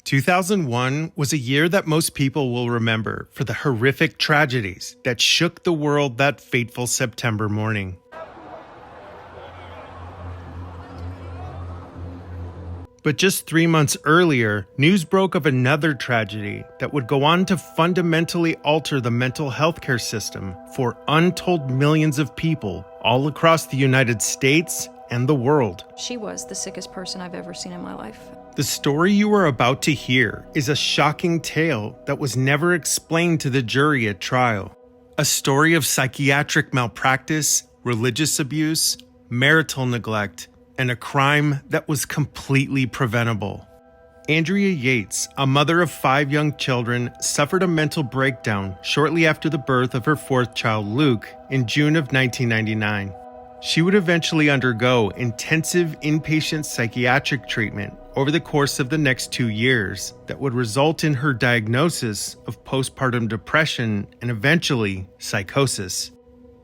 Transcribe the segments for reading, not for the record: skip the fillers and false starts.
2001 was a year that most people will remember for the horrific tragedies that shook the world that fateful September morning. But just 3 months earlier, news broke of another tragedy that would go on to fundamentally alter the mental health care system for untold millions of people all across the United States and the world. She was the sickest person I've ever seen in my life. The story you are about to hear is a shocking tale that was never explained to the jury at trial. A story of psychiatric malpractice, religious abuse, marital neglect, and a crime that was completely preventable. Andrea Yates, a mother of 5 young children, suffered a mental breakdown shortly after the birth of her 4th child, Luke, in June of 1999. She would eventually undergo intensive inpatient psychiatric treatment over the course of the next 2 years that would result in her diagnosis of postpartum depression and eventually psychosis.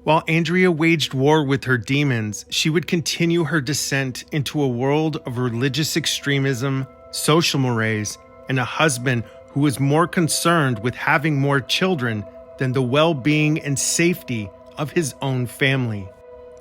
While Andrea waged war with her demons, she would continue her descent into a world of religious extremism, social mores, and a husband who was more concerned with having more children than the well-being and safety of his own family.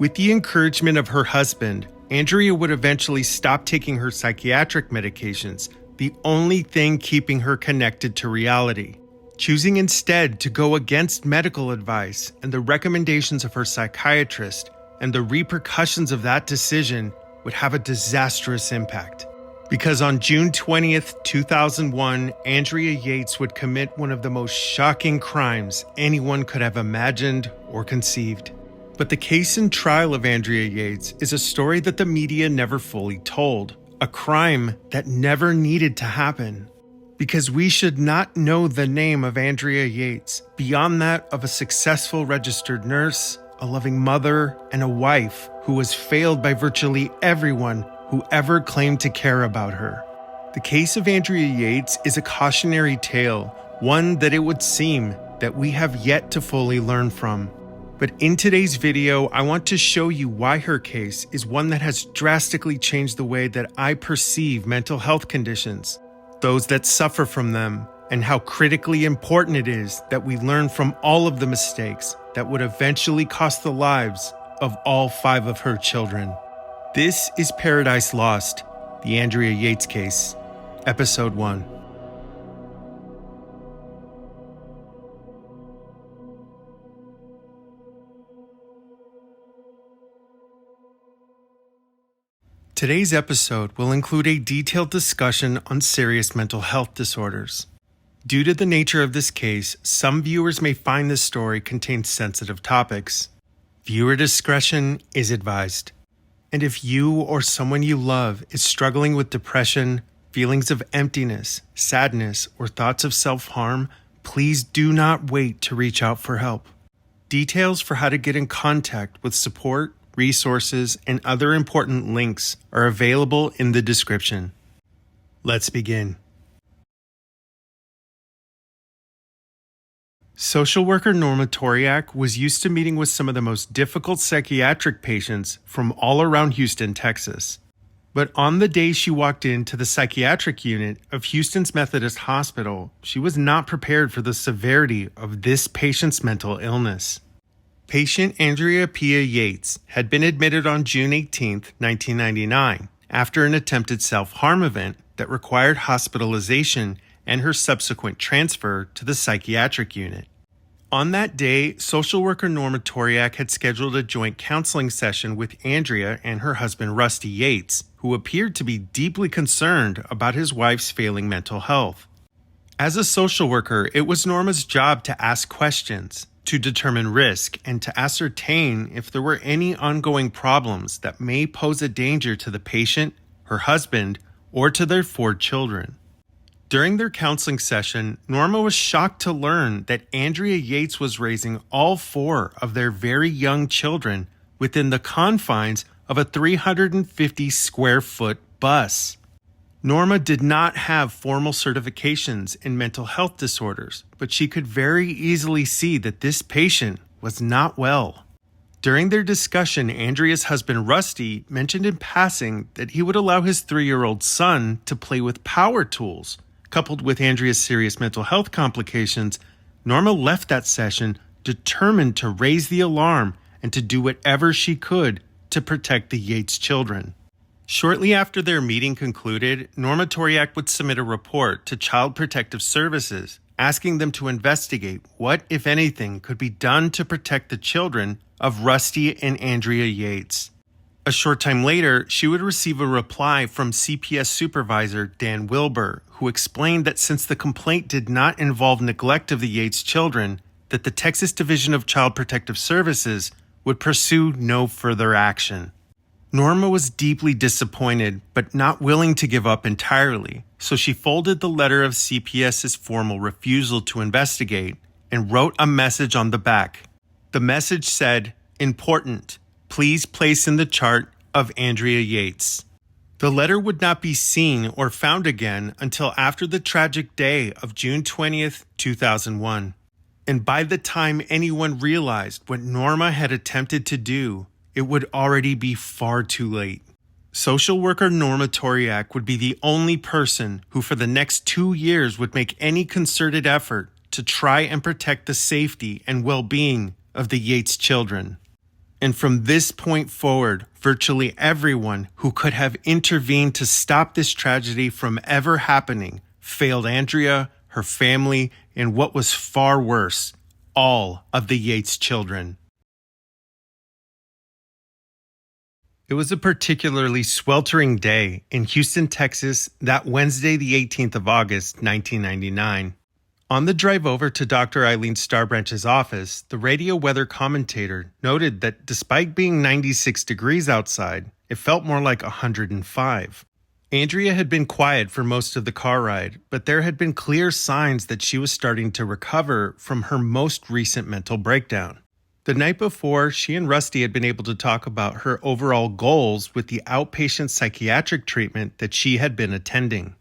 With the encouragement of her husband, Andrea would eventually stop taking her psychiatric medications, the only thing keeping her connected to reality, choosing instead to go against medical advice and the recommendations of her psychiatrist, and the repercussions of that decision would have a disastrous impact. Because on June 20th, 2001, Andrea Yates would commit one of the most shocking crimes anyone could have imagined or conceived. But the case and trial of Andrea Yates is a story that the media never fully told, a crime that never needed to happen. Because we should not know the name of Andrea Yates beyond that of a successful registered nurse, a loving mother, and a wife who was failed by virtually everyone who ever claimed to care about her. The case of Andrea Yates is a cautionary tale, one that it would seem that we have yet to fully learn from. But in today's video, I want to show you why her case is one that has drastically changed the way that I perceive mental health conditions, those that suffer from them, and how critically important it is that we learn from all of the mistakes that would eventually cost the lives of all 5 of her children. This is Paradise Lost, the Andrea Yates case, Episode 1. Today's episode will include a detailed discussion on serious mental health disorders. Due to the nature of this case, some viewers may find this story contains sensitive topics. Viewer discretion is advised. And if you or someone you love is struggling with depression, feelings of emptiness, sadness, or thoughts of self-harm, please do not wait to reach out for help. Details for how to get in contact with support, resources, and other important links are available in the description. Let's begin. Social worker Norma Toriak was used to meeting with some of the most difficult psychiatric patients from all around Houston, Texas. But on the day she walked into the psychiatric unit of Houston's Methodist Hospital, she was not prepared for the severity of this patient's mental illness. Patient Andrea Pia Yates had been admitted on June 18, 1999, after an attempted self-harm event that required hospitalization and her subsequent transfer to the psychiatric unit. On that day, social worker Norma Toriak had scheduled a joint counseling session with Andrea and her husband Rusty Yates, who appeared to be deeply concerned about his wife's failing mental health. As a social worker, it was Norma's job to ask questions, to determine risk, and to ascertain if there were any ongoing problems that may pose a danger to the patient, her husband, or to their 4 children. During their counseling session, Norma was shocked to learn that Andrea Yates was raising all 4 of their very young children within the confines of a 350 square foot bus. Norma did not have formal certifications in mental health disorders, but she could very easily see that this patient was not well. During their discussion, Andrea's husband Rusty mentioned in passing that he would allow his 3-year-old son to play with power tools, Coupled with Andrea's serious mental health complications, Norma left that session determined to raise the alarm and to do whatever she could to protect the Yates children. Shortly after their meeting concluded, Norma Toriak would submit a report to Child Protective Services, asking them to investigate what, if anything, could be done to protect the children of Rusty and Andrea Yates. A short time later, she would receive a reply from CPS supervisor Dan Wilbur, who explained that since the complaint did not involve neglect of the Yates children, that the Texas Division of Child Protective Services would pursue no further action. Norma was deeply disappointed, but not willing to give up entirely, so she folded the letter of CPS's formal refusal to investigate and wrote a message on the back. The message said, "Important. Please place in the chart of Andrea Yates." The letter would not be seen or found again until after the tragic day of June 20th, 2001. And by the time anyone realized what Norma had attempted to do, it would already be far too late. Social worker Norma Toriak would be the only person who for the next 2 years would make any concerted effort to try and protect the safety and well-being of the Yates children. And from this point forward, virtually everyone who could have intervened to stop this tragedy from ever happening failed Andrea, her family, and what was far worse, all of the Yates children. It was a particularly sweltering day in Houston, Texas, that Wednesday, the 18th of August, 1999. On the drive over to Dr. Eileen Starbranch's office, the radio weather commentator noted that despite being 96 degrees outside, it felt more like 105. Andrea had been quiet for most of the car ride, but there had been clear signs that she was starting to recover from her most recent mental breakdown. The night before, she and Rusty had been able to talk about her overall goals with the outpatient psychiatric treatment that she had been attending.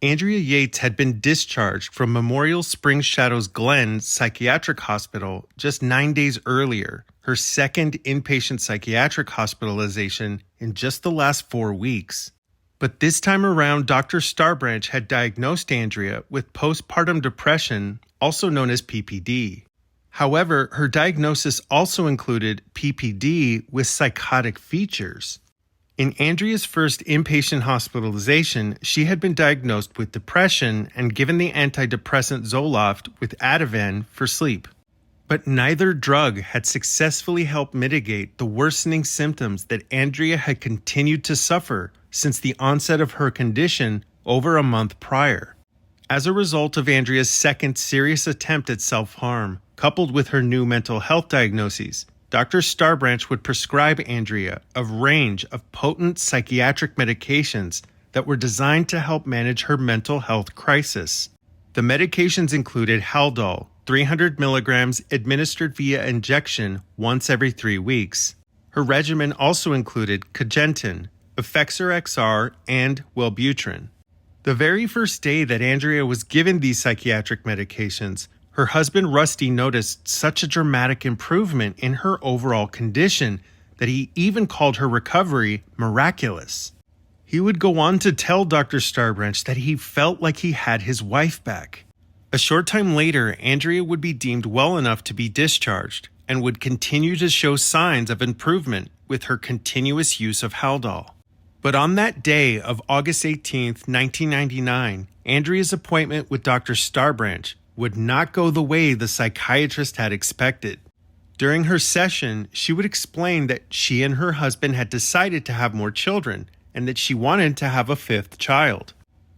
Andrea Yates had been discharged from Memorial Springs Shadows Glen Psychiatric Hospital just 9 days earlier, her second inpatient psychiatric hospitalization in just the last 4 weeks. But this time around, Dr. Starbranch had diagnosed Andrea with postpartum depression, also known as PPD. However, her diagnosis also included PPD with psychotic features. In Andrea's first inpatient hospitalization, she had been diagnosed with depression and given the antidepressant Zoloft with Ativan for sleep. But neither drug had successfully helped mitigate the worsening symptoms that Andrea had continued to suffer since the onset of her condition over a month prior. As a result of Andrea's second serious attempt at self-harm, coupled with her new mental health diagnoses, Dr. Starbranch would prescribe Andrea a range of potent psychiatric medications that were designed to help manage her mental health crisis. The medications included Haldol, 300 milligrams administered via injection once every 3 weeks. Her regimen also included Cogentin, Effexor XR, and Wellbutrin. The very first day that Andrea was given these psychiatric medications, her husband Rusty noticed such a dramatic improvement in her overall condition that he even called her recovery miraculous. He would go on to tell Dr. Starbranch that he felt like he had his wife back. A short time later, Andrea would be deemed well enough to be discharged and would continue to show signs of improvement with her continuous use of Haldol. But on that day of August 18th, 1999, Andrea's appointment with Dr. Starbranch would not go the way the psychiatrist had expected. During her session, she would explain that she and her husband had decided to have more children and that she wanted to have a 5th child.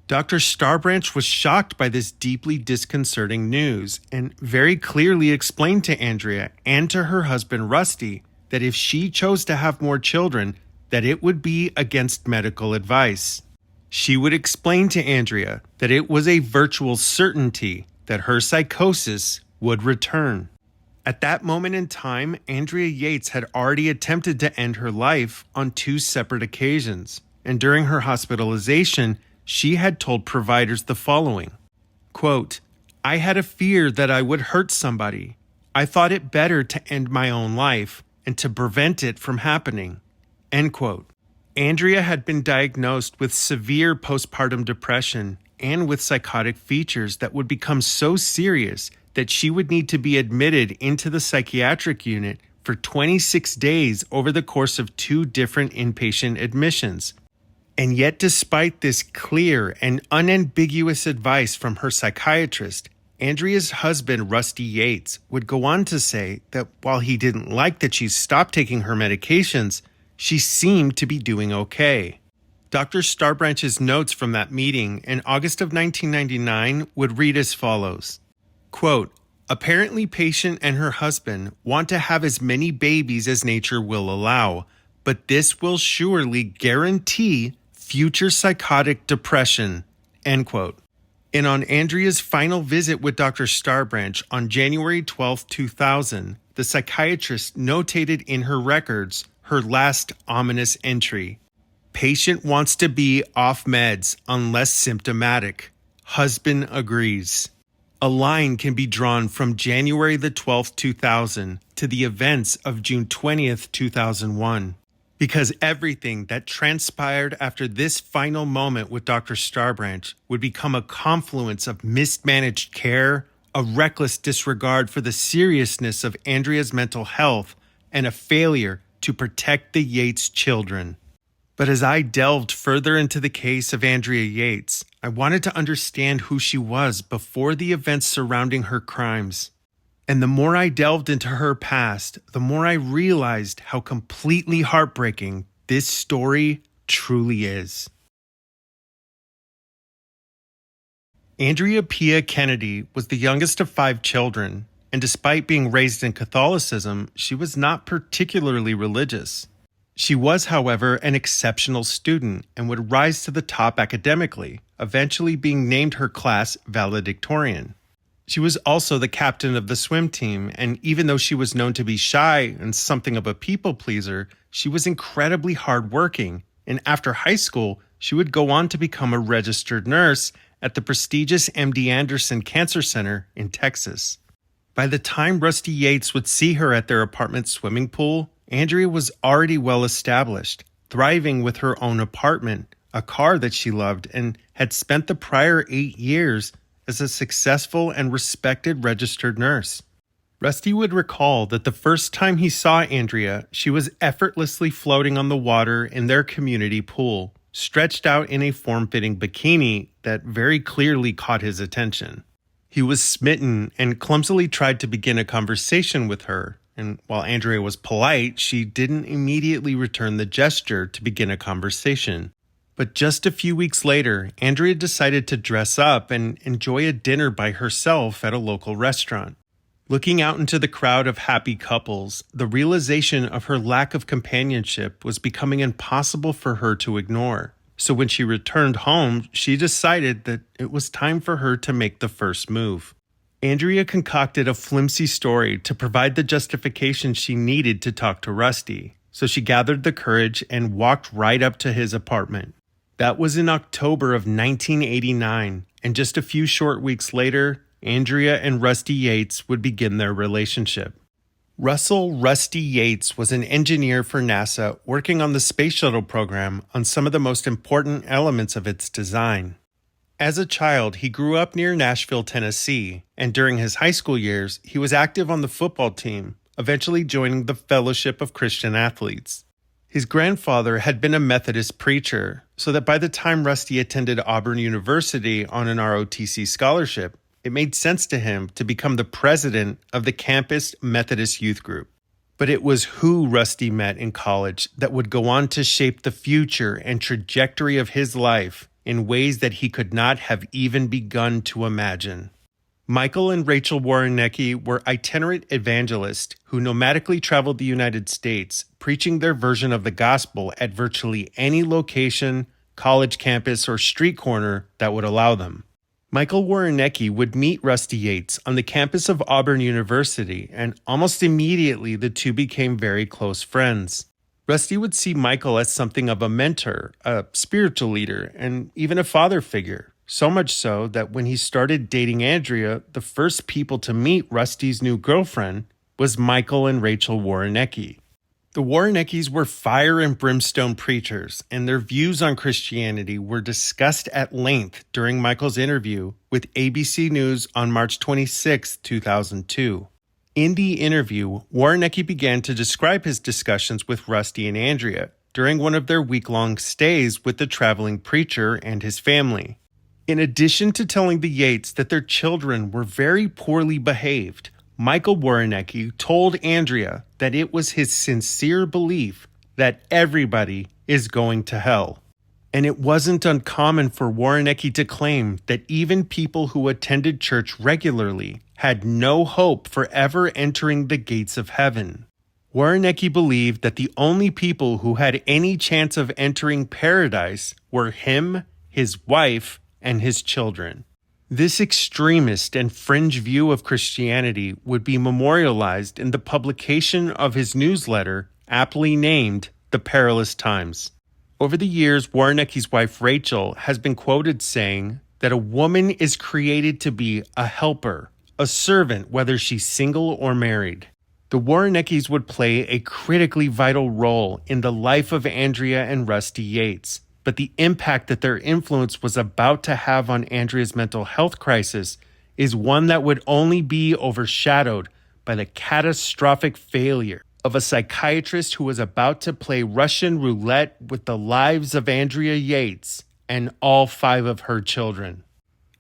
Dr. Starbranch was shocked by this deeply disconcerting news and very clearly explained to Andrea and to her husband Rusty that if she chose to have more children, that it would be against medical advice. She would explain to Andrea that it was a virtual certainty that her psychosis would return. At that moment in time, Andrea Yates had already attempted to end her life on 2 separate occasions, and during her hospitalization, she had told providers the following, quote, "I had a fear that I would hurt somebody. I thought it better to end my own life and to prevent it from happening." End quote. Andrea had been diagnosed with severe postpartum depression and with psychotic features that would become so serious that she would need to be admitted into the psychiatric unit for 26 days over the course of 2 different inpatient admissions. And yet, despite this clear and unambiguous advice from her psychiatrist, Andrea's husband, Rusty Yates, would go on to say that while he didn't like that she stopped taking her medications, she seemed to be doing okay. Dr. Starbranch's notes from that meeting in August of 1999 would read as follows, quote, "Apparently patient and her husband want to have as many babies as nature will allow, but this will surely guarantee future psychotic depression," end quote. And on Andrea's final visit with Dr. Starbranch on January 12, 2000, the psychiatrist notated in her records her last ominous entry. "Patient wants to be off meds unless symptomatic. Husband agrees." A line can be drawn from January the 12th, 2000 to the events of June 20th, 2001. Because everything that transpired after this final moment with Dr. Starbranch would become a confluence of mismanaged care, a reckless disregard for the seriousness of Andrea's mental health, and a failure to protect the Yates children. But as I delved further into the case of Andrea Yates, I wanted to understand who she was before the events surrounding her crimes. And the more I delved into her past, the more I realized how completely heartbreaking this story truly is. Andrea Pia Kennedy was the youngest of 5 children, and despite being raised in Catholicism, she was not particularly religious. She was, however, an exceptional student and would rise to the top academically, eventually being named her class valedictorian. She was also the captain of the swim team, and even though she was known to be shy and something of a people pleaser, she was incredibly hardworking, and after high school, she would go on to become a registered nurse at the prestigious MD Anderson Cancer Center in Texas. By the time Rusty Yates would see her at their apartment swimming pool, Andrea was already well established, thriving with her own apartment, a car that she loved, and had spent the prior 8 years as a successful and respected registered nurse. Rusty would recall that the first time he saw Andrea, she was effortlessly floating on the water in their community pool, stretched out in a form-fitting bikini that very clearly caught his attention. He was smitten and clumsily tried to begin a conversation with her, and while Andrea was polite, she didn't immediately return the gesture to begin a conversation. But just a few weeks later, Andrea decided to dress up and enjoy a dinner by herself at a local restaurant. Looking out into the crowd of happy couples, the realization of her lack of companionship was becoming impossible for her to ignore. So when she returned home, she decided that it was time for her to make the first move. Andrea concocted a flimsy story to provide the justification she needed to talk to Rusty, so she gathered the courage and walked right up to his apartment. That was in October of 1989, and just a few short weeks later, Andrea and Rusty Yates would begin their relationship. Russell Rusty Yates was an engineer for NASA working on the space shuttle program on some of the most important elements of its design. As a child, he grew up near Nashville, Tennessee, and during his high school years, he was active on the football team, eventually joining the Fellowship of Christian Athletes. His grandfather had been a Methodist preacher, so that by the time Rusty attended Auburn University on an ROTC scholarship, it made sense to him to become the president of the campus Methodist youth group. But it was who Rusty met in college that would go on to shape the future and trajectory of his life in ways that he could not have even begun to imagine. Michael and Rachel Warrenecki were itinerant evangelists who nomadically traveled the United States, preaching their version of the gospel at virtually any location, college campus, or street corner that would allow them. Michael Warrenecki would meet Rusty Yates on the campus of Auburn University, and almost immediately the two became very close friends. Rusty would see Michael as something of a mentor, a spiritual leader, and even a father figure. So much so that when he started dating Andrea, the first people to meet Rusty's new girlfriend was Michael and Rachel Warrenecki. The Warreneckis were fire and brimstone preachers, and their views on Christianity were discussed at length during Michael's interview with ABC News on March 26, 2002. In the interview, Warrenecki began to describe his discussions with Rusty and Andrea during one of their week-long stays with the traveling preacher and his family. In addition to telling the Yates that their children were very poorly behaved, Michael Warrenecki told Andrea that it was his sincere belief that everybody is going to hell. And it wasn't uncommon for Warrenecki to claim that even people who attended church regularly had no hope for ever entering the gates of heaven. Warrenecki believed that the only people who had any chance of entering paradise were him, his wife, and his children. This extremist and fringe view of Christianity would be memorialized in the publication of his newsletter, aptly named The Perilous Times. Over the years, Warrenecki's wife Rachel has been quoted saying that a woman is created to be a helper, a servant, whether she's single or married. The Warreneckis would play a critically vital role in the life of Andrea and Rusty Yates, but the impact that their influence was about to have on Andrea's mental health crisis is one that would only be overshadowed by the catastrophic failure of a psychiatrist who was about to play Russian roulette with the lives of Andrea Yates and all 5 of her children.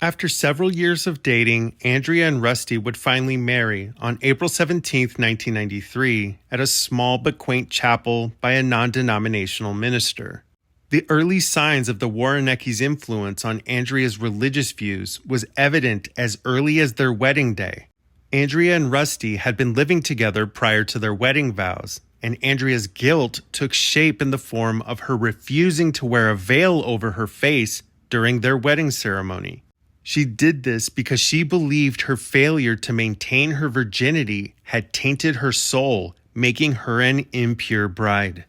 After several years of dating, Andrea and Rusty would finally marry on April 17, 1993, at a small but quaint chapel by a non-denominational minister. The early signs of the Warreneckis' influence on Andrea's religious views was evident as early as their wedding day. Andrea and Rusty had been living together prior to their wedding vows, and Andrea's guilt took shape in the form of her refusing to wear a veil over her face during their wedding ceremony. She did this because she believed her failure to maintain her virginity had tainted her soul, making her an impure bride.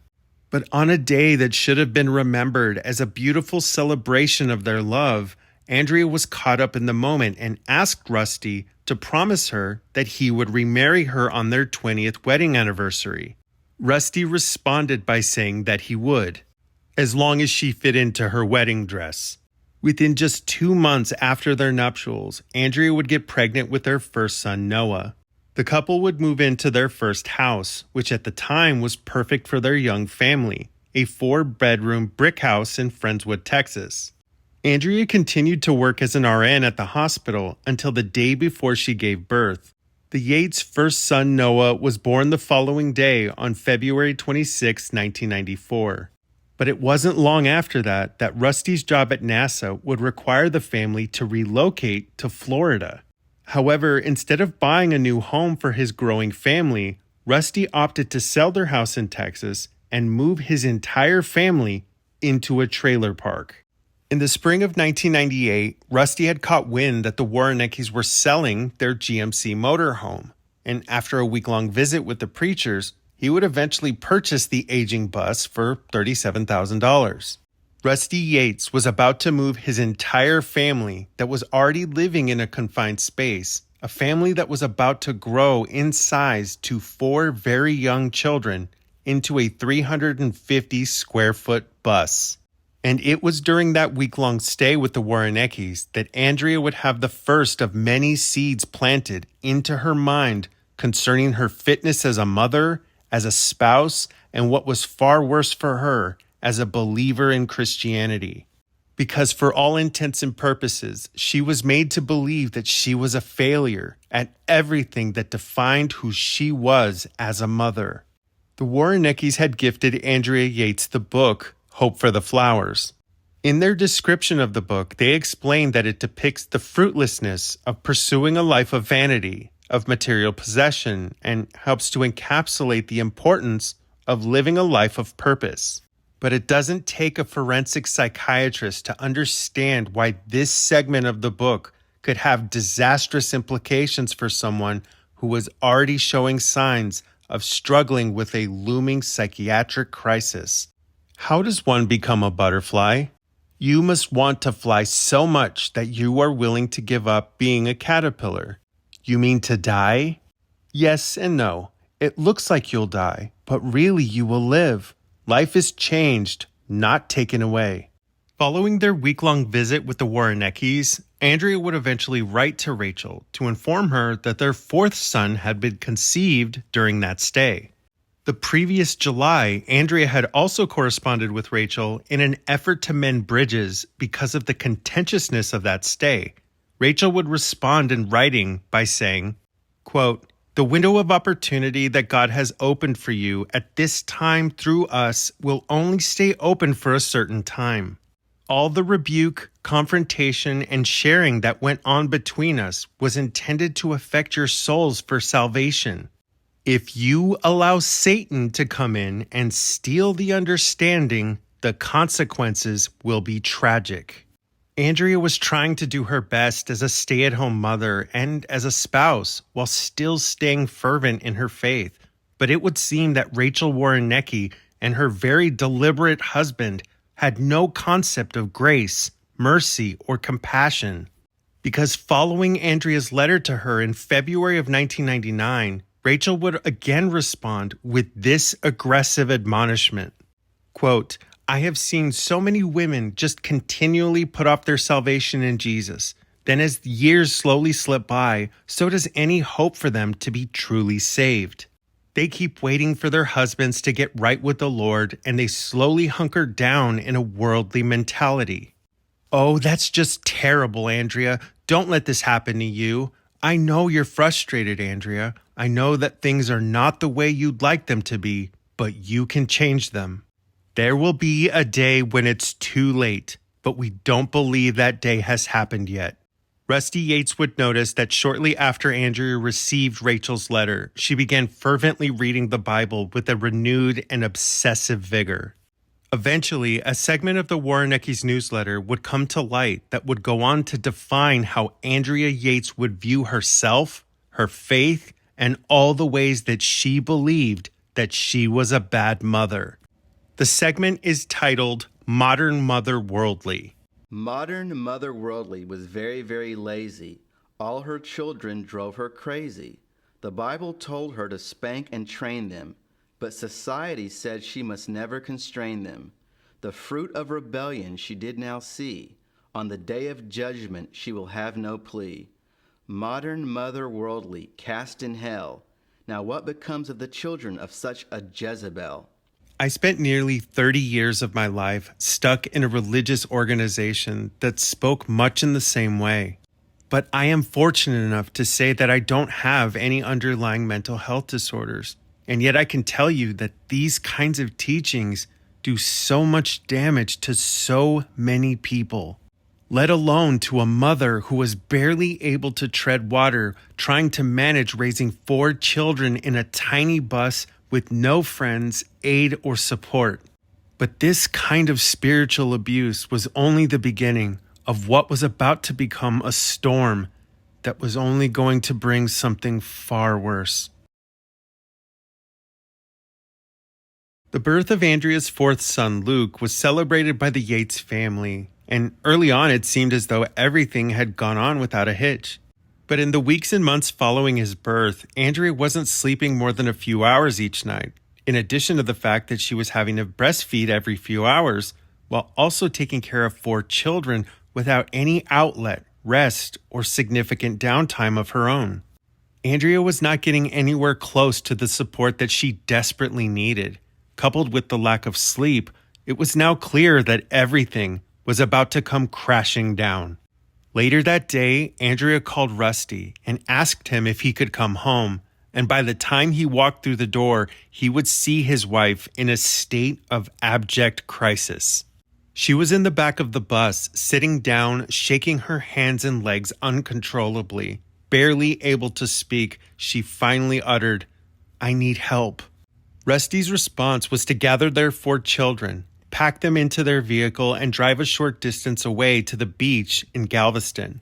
But on a day that should have been remembered as a beautiful celebration of their love, Andrea was caught up in the moment and asked Rusty to promise her that he would remarry her on their 20th wedding anniversary. Rusty responded by saying that he would, as long as she fit into her wedding dress. Within just 2 months after their nuptials, Andrea would get pregnant with their first son, Noah. The couple would move into their first house, which at the time was perfect for their young family, a 4-bedroom brick house in Friendswood, Texas. Andrea continued to work as an RN at the hospital until the day before she gave birth. The Yates' first son, Noah, was born the following day on February 26, 1994. But it wasn't long after that Rusty's job at NASA would require the family to relocate to Florida. However, instead of buying a new home for his growing family, Rusty opted to sell their house in Texas and move his entire family into a trailer park. In the spring of 1998, Rusty had caught wind that the Warreneckis were selling their GMC motorhome, and after a week-long visit with the preachers, he would eventually purchase the aging bus for $37,000. Rusty Yates was about to move his entire family that was already living in a confined space, a family that was about to grow in size to 4 very young children, into a 350-square-foot bus. And it was during that week-long stay with the Warreneckis that Andrea would have the first of many seeds planted into her mind concerning her fitness as a mother, as a spouse, and what was far worse for her, as a believer in Christianity. Because for all intents and purposes, she was made to believe that she was a failure at everything that defined who she was as a mother. The Warreneckis had gifted Andrea Yates the book, Hope for the Flowers. In their description of the book, they explain that it depicts the fruitlessness of pursuing a life of vanity, of material possession, and helps to encapsulate the importance of living a life of purpose. But it doesn't take a forensic psychiatrist to understand why this segment of the book could have disastrous implications for someone who was already showing signs of struggling with a looming psychiatric crisis. How does one become a butterfly? You must want to fly so much that you are willing to give up being a caterpillar. You mean to die? Yes and no. It looks like you'll die, but really you will live. Life is changed, not taken away. Following their week-long visit with the Warreneckis, Andrea would eventually write to Rachel to inform her that their fourth son had been conceived during that stay. The previous July, Andrea had also corresponded with Rachel in an effort to mend bridges because of the contentiousness of that stay. Rachel would respond in writing by saying, quote, "The window of opportunity that God has opened for you at this time through us will only stay open for a certain time. All the rebuke, confrontation, and sharing that went on between us was intended to affect your souls for salvation. If you allow Satan to come in and steal the understanding, the consequences will be tragic." Andrea was trying to do her best as a stay-at-home mother and as a spouse while still staying fervent in her faith. But it would seem that Rachel Warrenecki and her very deliberate husband had no concept of grace, mercy, or compassion. Because following Andrea's letter to her in February of 1999, Rachel would again respond with this aggressive admonishment. Quote, "I have seen so many women just continually put off their salvation in Jesus. Then as the years slowly slip by, so does any hope for them to be truly saved. They keep waiting for their husbands to get right with the Lord, and they slowly hunker down in a worldly mentality. Oh, that's just terrible, Andrea. Don't let this happen to you. I know you're frustrated, Andrea. I know that things are not the way you'd like them to be, but you can change them. There will be a day when it's too late, but we don't believe that day has happened yet." Rusty Yates would notice that shortly after Andrea received Rachel's letter, she began fervently reading the Bible with a renewed and obsessive vigor. Eventually, a segment of the Warreneckis' newsletter would come to light that would go on to define how Andrea Yates would view herself, her faith, and all the ways that she believed that she was a bad mother. The segment is titled Modern Mother Worldly. Modern Mother Worldly was very, very lazy. All her children drove her crazy. The Bible told her to spank and train them, but society said she must never constrain them. The fruit of rebellion she did now see. On the day of judgment she will have no plea. Modern Mother Worldly, cast in hell. Now what becomes of the children of such a Jezebel? I spent nearly 30 years of my life stuck in a religious organization that spoke much in the same way. But I am fortunate enough to say that I don't have any underlying mental health disorders. And yet I can tell you that these kinds of teachings do so much damage to so many people, let alone to a mother who was barely able to tread water trying to manage raising 4 children in a tiny bus with no friends, aid, or support. But this kind of spiritual abuse was only the beginning of what was about to become a storm that was only going to bring something far worse. The birth of Andrea's 4th son, Luke, was celebrated by the Yates family, and early on it seemed as though everything had gone on without a hitch. But in the weeks and months following his birth, Andrea wasn't sleeping more than a few hours each night, in addition to the fact that she was having to breastfeed every few hours, while also taking care of 4 children without any outlet, rest, or significant downtime of her own. Andrea was not getting anywhere close to the support that she desperately needed. Coupled with the lack of sleep, it was now clear that everything was about to come crashing down. Later that day, Andrea called Rusty and asked him if he could come home, and by the time he walked through the door, he would see his wife in a state of abject crisis. She was in the back of the bus, sitting down, shaking her hands and legs uncontrollably. Barely able to speak, she finally uttered, "I need help." Rusty's response was to gather their 4 children, pack them into their vehicle, and drive a short distance away to the beach in Galveston.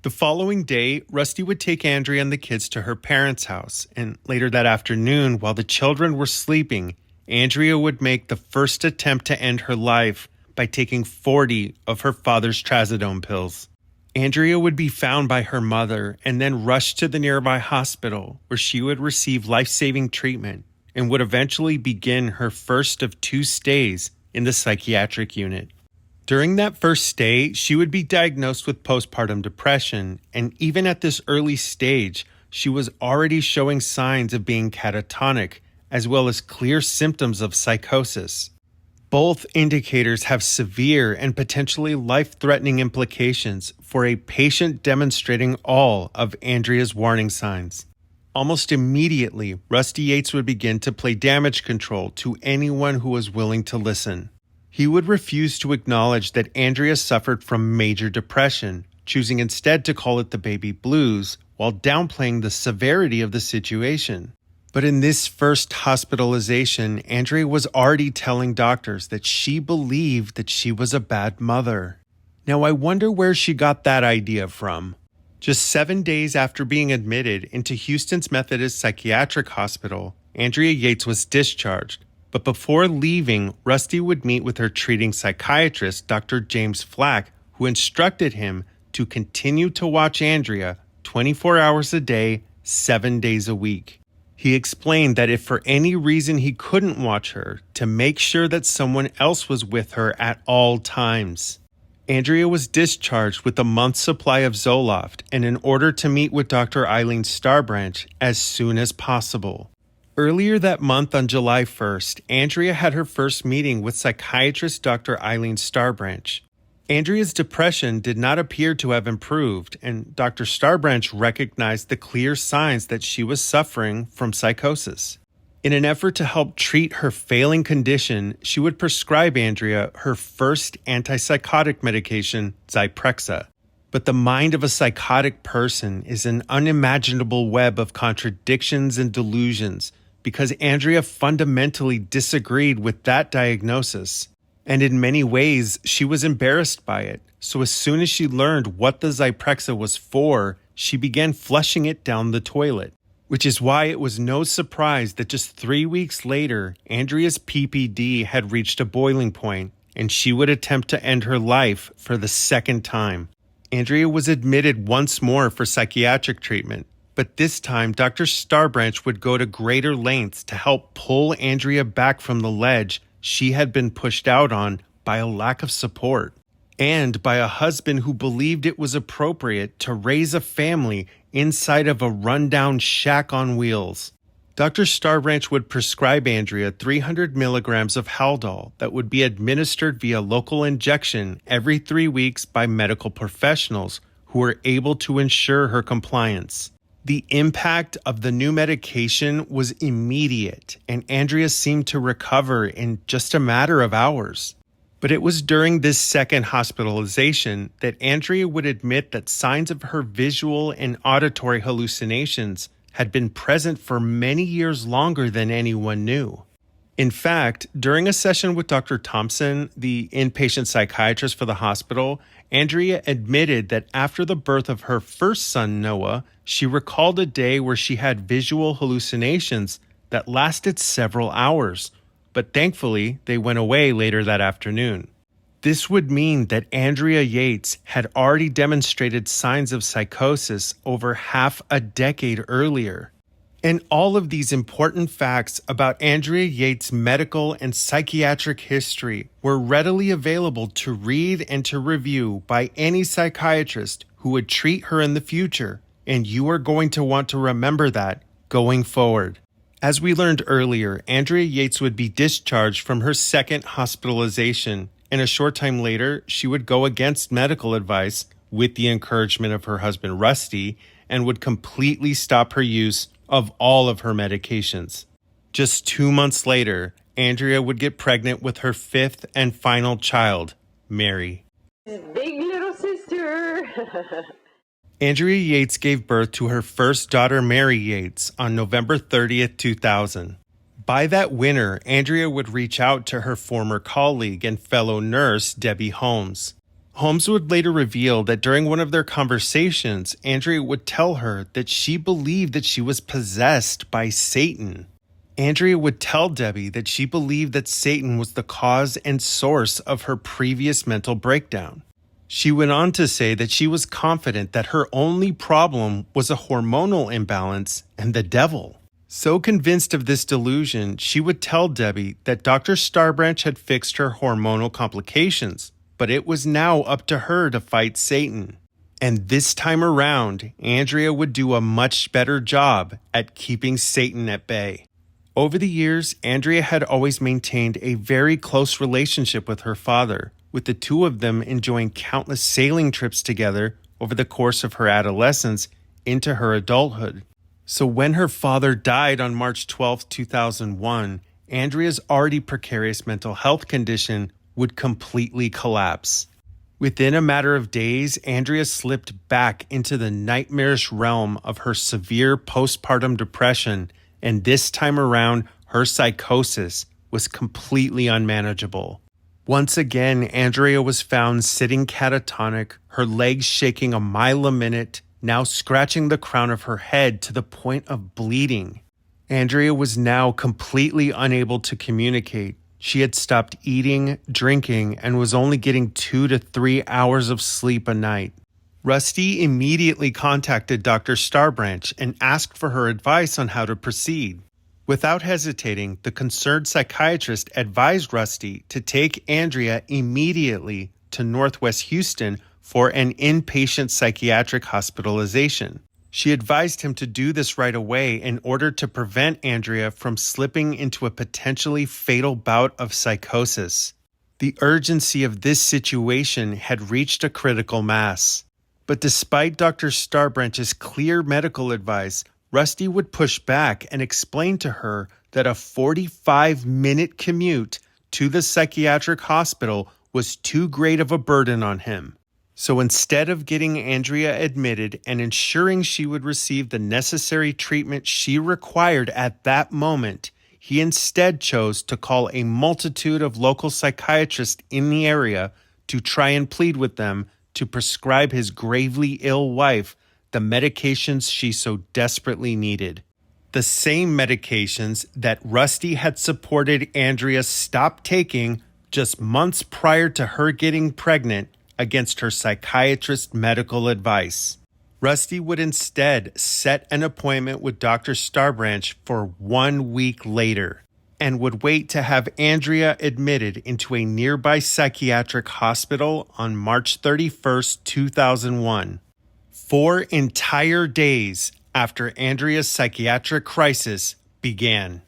The following day, Rusty would take Andrea and the kids to her parents' house, and later that afternoon, while the children were sleeping, Andrea would make the first attempt to end her life by taking 40 of her father's trazodone pills. Andrea would be found by her mother and then rushed to the nearby hospital where she would receive life-saving treatment and would eventually begin her first of 2 stays in the psychiatric unit. During that first stay, she would be diagnosed with postpartum depression, and even at this early stage, she was already showing signs of being catatonic, as well as clear symptoms of psychosis. Both indicators have severe and potentially life-threatening implications for a patient demonstrating all of Andrea's warning signs. Almost immediately, Rusty Yates would begin to play damage control to anyone who was willing to listen. He would refuse to acknowledge that Andrea suffered from major depression, choosing instead to call it the baby blues, while downplaying the severity of the situation. But in this first hospitalization, Andrea was already telling doctors that she believed that she was a bad mother. Now, I wonder where she got that idea from. Just 7 days after being admitted into Houston's Methodist Psychiatric Hospital, Andrea Yates was discharged. But before leaving, Rusty would meet with her treating psychiatrist, Dr. James Flack, who instructed him to continue to watch Andrea 24 hours a day, 7 days a week. He explained that if for any reason he couldn't watch her, to make sure that someone else was with her at all times. Andrea was discharged with a month's supply of Zoloft and in order to meet with Dr. Eileen Starbranch as soon as possible. Earlier that month on July 1st, Andrea had her first meeting with psychiatrist Dr. Eileen Starbranch. Andrea's depression did not appear to have improved, and Dr. Starbranch recognized the clear signs that she was suffering from psychosis. In an effort to help treat her failing condition, she would prescribe Andrea her first antipsychotic medication, Zyprexa. But the mind of a psychotic person is an unimaginable web of contradictions and delusions, because Andrea fundamentally disagreed with that diagnosis. And in many ways, she was embarrassed by it. So as soon as she learned what the Zyprexa was for, she began flushing it down the toilet. Which is why it was no surprise that just 3 weeks later, Andrea's PPD had reached a boiling point, and she would attempt to end her life for the second time. Andrea was admitted once more for psychiatric treatment, but this time Dr. Starbranch would go to greater lengths to help pull Andrea back from the ledge she had been pushed out on by a lack of support, and by a husband who believed it was appropriate to raise a family inside of a rundown shack on wheels. Dr. Starbranch would prescribe Andrea 300 milligrams of Haldol that would be administered via local injection every 3 weeks by medical professionals who were able to ensure her compliance. The impact of the new medication was immediate, and Andrea seemed to recover in just a matter of hours. But it was during this second hospitalization that Andrea would admit that signs of her visual and auditory hallucinations had been present for many years longer than anyone knew. In fact, during a session with Dr. Thompson, the inpatient psychiatrist for the hospital, Andrea admitted that after the birth of her first son, Noah, she recalled a day where she had visual hallucinations that lasted several hours, but thankfully they went away later that afternoon. This would mean that Andrea Yates had already demonstrated signs of psychosis over half a decade earlier. And all of these important facts about Andrea Yates' medical and psychiatric history were readily available to read and to review by any psychiatrist who would treat her in the future, and you are going to want to remember that going forward. As we learned earlier, Andrea Yates would be discharged from her second hospitalization, and a short time later, she would go against medical advice with the encouragement of her husband Rusty, and would completely stop her use of all of her medications. Just 2 months later, Andrea would get pregnant with her fifth and final child, Mary. Big little sister. Andrea Yates gave birth to her first daughter, Mary Yates, on November 30th, 2000. By that winter, Andrea would reach out to her former colleague and fellow nurse, Debbie Holmes. Holmes would later reveal that during one of their conversations, Andrea would tell her that she believed that she was possessed by Satan. Andrea would tell Debbie that she believed that Satan was the cause and source of her previous mental breakdown. She went on to say that she was confident that her only problem was a hormonal imbalance and the devil. So convinced of this delusion, she would tell Debbie that Dr. Starbranch had fixed her hormonal complications, but it was now up to her to fight Satan. And this time around, Andrea would do a much better job at keeping Satan at bay. Over the years, Andrea had always maintained a very close relationship with her father, with the two of them enjoying countless sailing trips together over the course of her adolescence into her adulthood. So when her father died on March 12, 2001, Andrea's already precarious mental health condition would completely collapse. Within a matter of days, Andrea slipped back into the nightmarish realm of her severe postpartum depression, and this time around, her psychosis was completely unmanageable. Once again, Andrea was found sitting catatonic, her legs shaking a mile a minute, now scratching the crown of her head to the point of bleeding. Andrea was now completely unable to communicate. She had stopped eating, drinking, and was only getting 2 to 3 hours of sleep a night. Rusty immediately contacted Dr. Starbranch and asked for her advice on how to proceed. Without hesitating, the concerned psychiatrist advised Rusty to take Andrea immediately to Northwest Houston for an inpatient psychiatric hospitalization. She advised him to do this right away in order to prevent Andrea from slipping into a potentially fatal bout of psychosis. The urgency of this situation had reached a critical mass. But despite Dr. Starbranch's clear medical advice, Rusty would push back and explain to her that a 45-minute commute to the psychiatric hospital was too great of a burden on him. So instead of getting Andrea admitted and ensuring she would receive the necessary treatment she required at that moment, he instead chose to call a multitude of local psychiatrists in the area to try and plead with them to prescribe his gravely ill wife the medications she so desperately needed. The same medications that Rusty had supported Andrea stop taking just months prior to her getting pregnant against her psychiatrist's medical advice. Rusty would instead set an appointment with Dr. Starbranch for 1 week later and would wait to have Andrea admitted into a nearby psychiatric hospital on March 31st, 2001. 4 entire days after Andrea's psychiatric crisis began.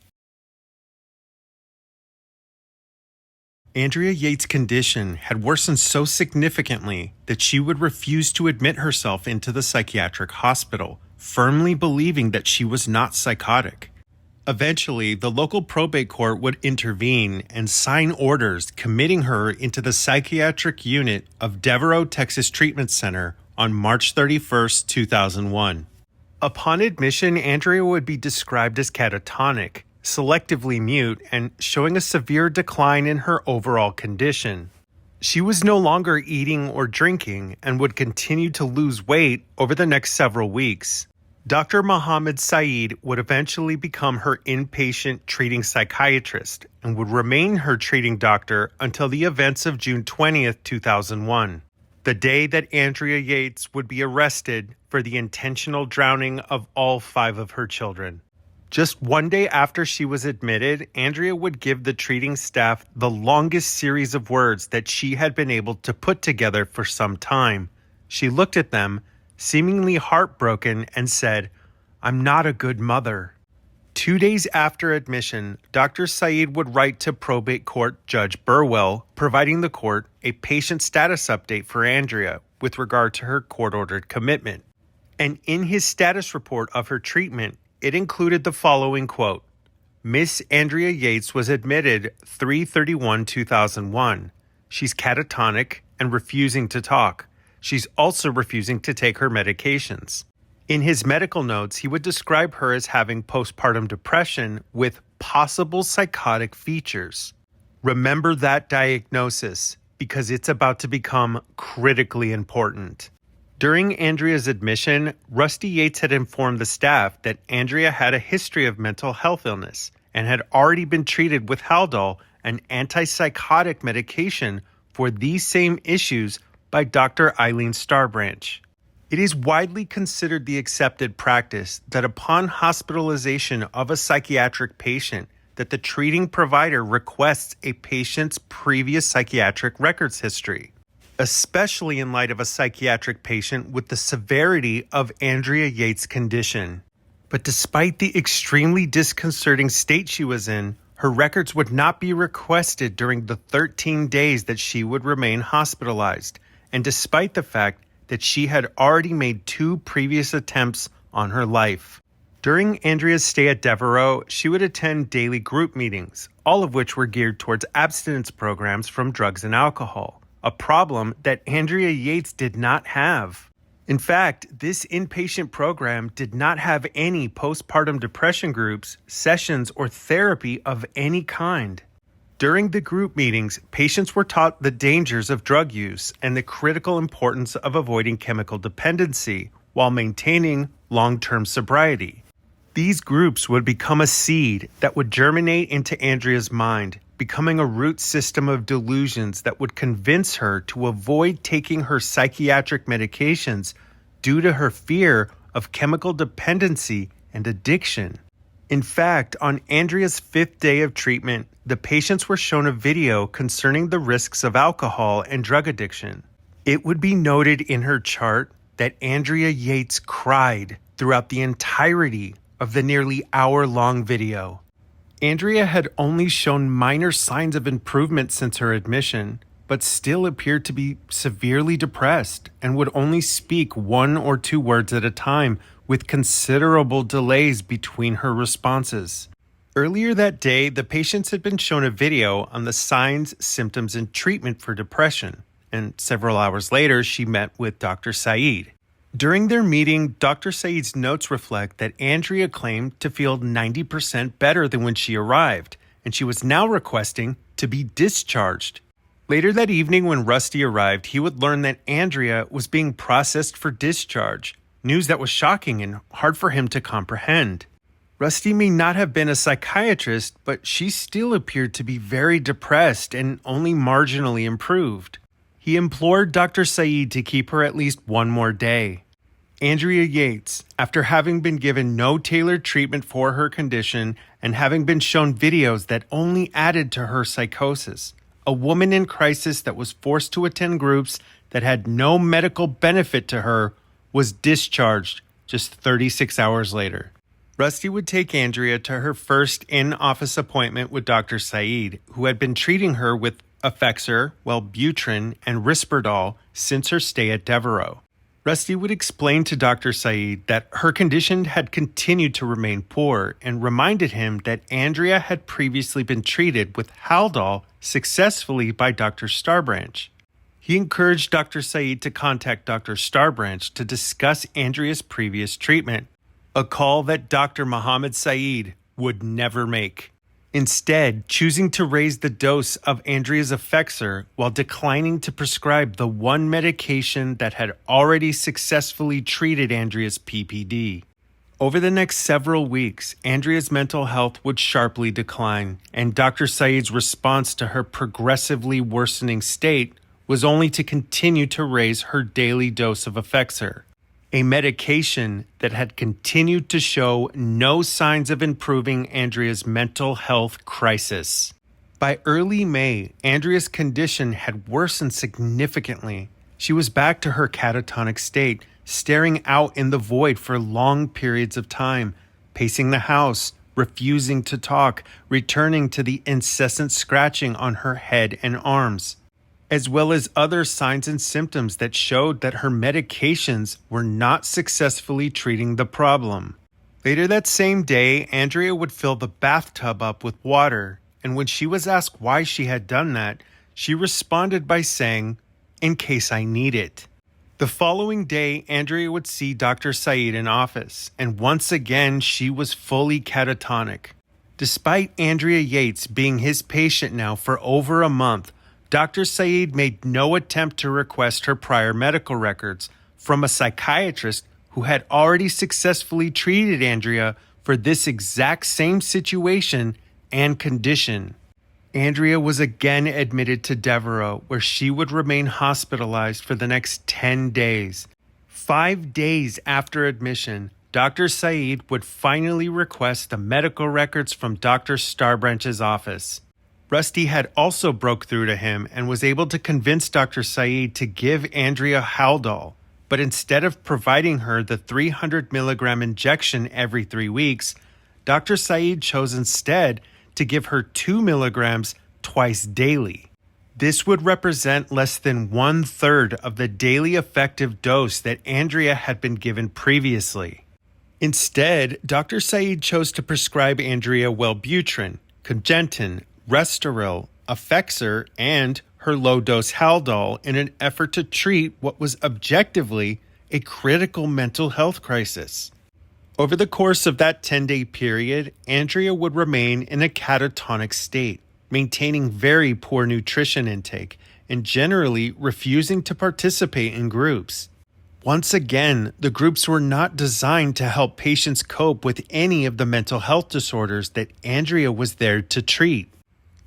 Andrea Yates' condition had worsened so significantly that she would refuse to admit herself into the psychiatric hospital, firmly believing that she was not psychotic. Eventually, the local probate court would intervene and sign orders committing her into the psychiatric unit of Devereaux, Texas Treatment Center on March 31st, 2001. Upon admission, Andrea would be described as catatonic, selectively mute, and showing a severe decline in her overall condition. She was no longer eating or drinking and would continue to lose weight over the next several weeks. Dr. Mohammed Saeed would eventually become her inpatient treating psychiatrist and would remain her treating doctor until the events of June 20th, 2001, the day that Andrea Yates would be arrested for the intentional drowning of all 5 of her children. Just 1 day after she was admitted, Andrea would give the treating staff the longest series of words that she had been able to put together for some time. She looked at them, seemingly heartbroken, and said, "I'm not a good mother." 2 days after admission, Dr. Saeed would write to probate court Judge Burwell, providing the court a patient status update for Andrea with regard to her court-ordered commitment. And in his status report of her treatment, it included the following quote: "Miss Andrea Yates was admitted 3/31/2001. She's catatonic and refusing to talk. She's also refusing to take her medications." In his medical notes, he would describe her as having postpartum depression with possible psychotic features. Remember that diagnosis, because it's about to become critically important. During Andrea's admission, Rusty Yates had informed the staff that Andrea had a history of mental health illness and had already been treated with Haldol, an antipsychotic medication for these same issues, by Dr. Eileen Starbranch. It is widely considered the accepted practice that upon hospitalization of a psychiatric patient, that the treating provider requests a patient's previous psychiatric records history, especially in light of a psychiatric patient with the severity of Andrea Yates' condition. But despite the extremely disconcerting state she was in, her records would not be requested during the 13 days that she would remain hospitalized, and despite the fact that she had already made 2 previous attempts on her life. During Andrea's stay at Devereaux, she would attend daily group meetings, all of which were geared towards abstinence programs from drugs and alcohol, a problem that Andrea Yates did not have. In fact, this inpatient program did not have any postpartum depression groups, sessions, or therapy of any kind. During the group meetings, patients were taught the dangers of drug use and the critical importance of avoiding chemical dependency while maintaining long-term sobriety. These groups would become a seed that would germinate into Andrea's mind, becoming a root system of delusions that would convince her to avoid taking her psychiatric medications due to her fear of chemical dependency and addiction. In fact, on Andrea's 5th day of treatment, the patients were shown a video concerning the risks of alcohol and drug addiction. It would be noted in her chart that Andrea Yates cried throughout the entirety of the nearly hour-long video. Andrea had only shown minor signs of improvement since her admission, but still appeared to be severely depressed and would only speak 1 or 2 words at a time, with considerable delays between her responses. Earlier that day, the patients had been shown a video on the signs, symptoms, and treatment for depression, and several hours later, she met with Dr. Saeed. During their meeting, Dr. Saeed's notes reflect that Andrea claimed to feel 90% better than when she arrived, and she was now requesting to be discharged. Later that evening, when Rusty arrived, he would learn that Andrea was being processed for discharge, news that was shocking and hard for him to comprehend. Rusty may not have been a psychiatrist, but she still appeared to be very depressed and only marginally improved. He implored Dr. Saeed to keep her at least 1 more day. Andrea Yates, after having been given no tailored treatment for her condition and having been shown videos that only added to her psychosis, a woman in crisis that was forced to attend groups that had no medical benefit to her, was discharged just 36 hours later. Rusty would take Andrea to her first in-office appointment with Dr. Saeed, who had been treating her with Effexor, Wellbutrin, and Risperdal since her stay at Devereaux. Rusty would explain to Dr. Saeed that her condition had continued to remain poor and reminded him that Andrea had previously been treated with Haldol successfully by Dr. Starbranch. He encouraged Dr. Saeed to contact Dr. Starbranch to discuss Andrea's previous treatment, a call that Dr. Mohammed Saeed would never make. Instead, choosing to raise the dose of Andrea's Effexor while declining to prescribe the one medication that had already successfully treated Andrea's PPD. Over the next several weeks, Andrea's mental health would sharply decline, and Dr. Saeed's response to her progressively worsening state was only to continue to raise her daily dose of Effexor, a medication that had continued to show no signs of improving Andrea's mental health crisis. By early May, Andrea's condition had worsened significantly. She was back to her catatonic state, staring out in the void for long periods of time, pacing the house, refusing to talk, returning to the incessant scratching on her head and arms, as well as other signs and symptoms that showed that her medications were not successfully treating the problem. Later that same day, Andrea would fill the bathtub up with water, and when she was asked why she had done that, she responded by saying, "In case I need it." The following day, Andrea would see Dr. Saeed in office, and once again, she was fully catatonic. Despite Andrea Yates being his patient now for over a month, Dr. Saeed made no attempt to request her prior medical records from a psychiatrist who had already successfully treated Andrea for this exact same situation and condition. Andrea was again admitted to Devereux, where she would remain hospitalized for the next 10 days. 5 days after admission, Dr. Saeed would finally request the medical records from Dr. Starbranch's office. Rusty had also broke through to him and was able to convince Dr. Saeed to give Andrea Haldol, but instead of providing her the 300 milligram injection every 3 weeks, Dr. Saeed chose instead to give her 2 milligrams twice daily. This would represent less than 1/3 of the daily effective dose that Andrea had been given previously. Instead, Dr. Saeed chose to prescribe Andrea Wellbutrin, Cogentin, Restoril, Effexor, and her low-dose Haldol in an effort to treat what was objectively a critical mental health crisis. Over the course of that 10-day period, Andrea would remain in a catatonic state, maintaining very poor nutrition intake and generally refusing to participate in groups. Once again, the groups were not designed to help patients cope with any of the mental health disorders that Andrea was there to treat.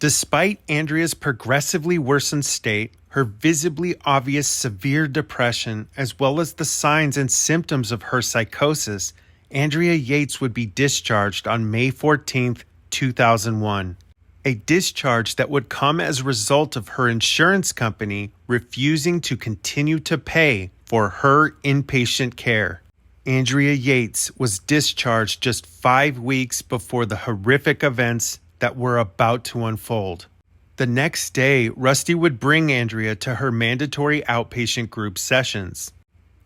Despite Andrea's progressively worsened state, her visibly obvious severe depression, as well as the signs and symptoms of her psychosis, Andrea Yates would be discharged on May 14, 2001. A discharge that would come as a result of her insurance company refusing to continue to pay for her inpatient care. Andrea Yates was discharged just 5 weeks before the horrific events that were about to unfold. The next day, Rusty would bring Andrea to her mandatory outpatient group sessions.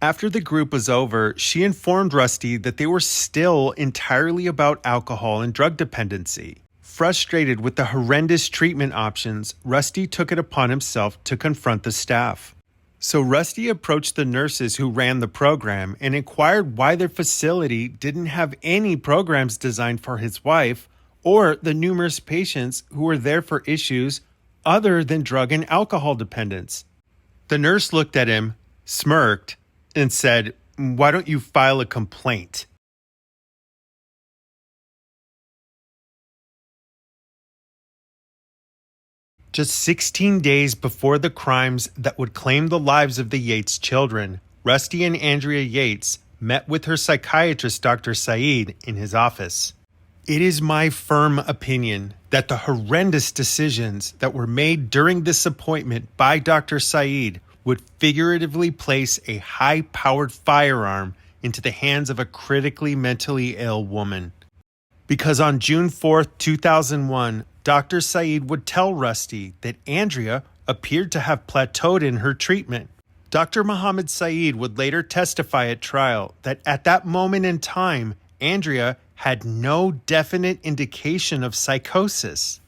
After the group was over, she informed Rusty that they were still entirely about alcohol and drug dependency. Frustrated with the horrendous treatment options, Rusty took it upon himself to confront the staff. So Rusty approached the nurses who ran the program and inquired why their facility didn't have any programs designed for his wife or the numerous patients who were there for issues other than drug and alcohol dependence. The nurse looked at him, smirked, and said, "Why don't you file a complaint?" Just 16 days before the crimes that would claim the lives of the Yates children, Rusty and Andrea Yates met with her psychiatrist, Dr. Saeed, in his office. It is my firm opinion that the horrendous decisions that were made during this appointment by Dr. Saeed would figuratively place a high-powered firearm into the hands of a critically mentally ill woman. Because on June 4th, 2001, Dr. Saeed would tell Rusty that Andrea appeared to have plateaued in her treatment. Dr. Muhammad Saeed would later testify at trial that at that moment in time, Andrea had no definite indication of psychosis.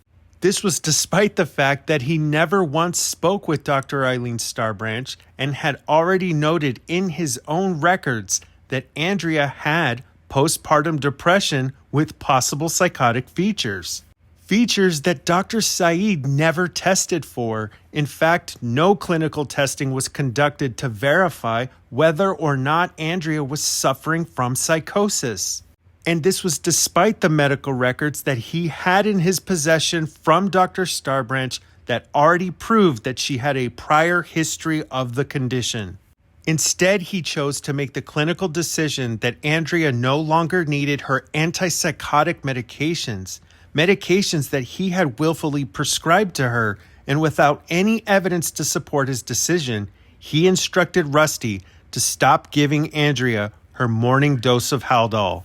This was despite the fact that he never once spoke with Dr. Eileen Starbranch and had already noted in his own records that Andrea had postpartum depression with possible psychotic features. Features that Dr. Saeed never tested for. In fact, no clinical testing was conducted to verify whether or not Andrea was suffering from psychosis. And this was despite the medical records that he had in his possession from Dr. Starbranch that already proved that she had a prior history of the condition. Instead, he chose to make the clinical decision that Andrea no longer needed her antipsychotic medications that he had willfully prescribed to her, and without any evidence to support his decision, he instructed Rusty to stop giving Andrea her morning dose of Haldol,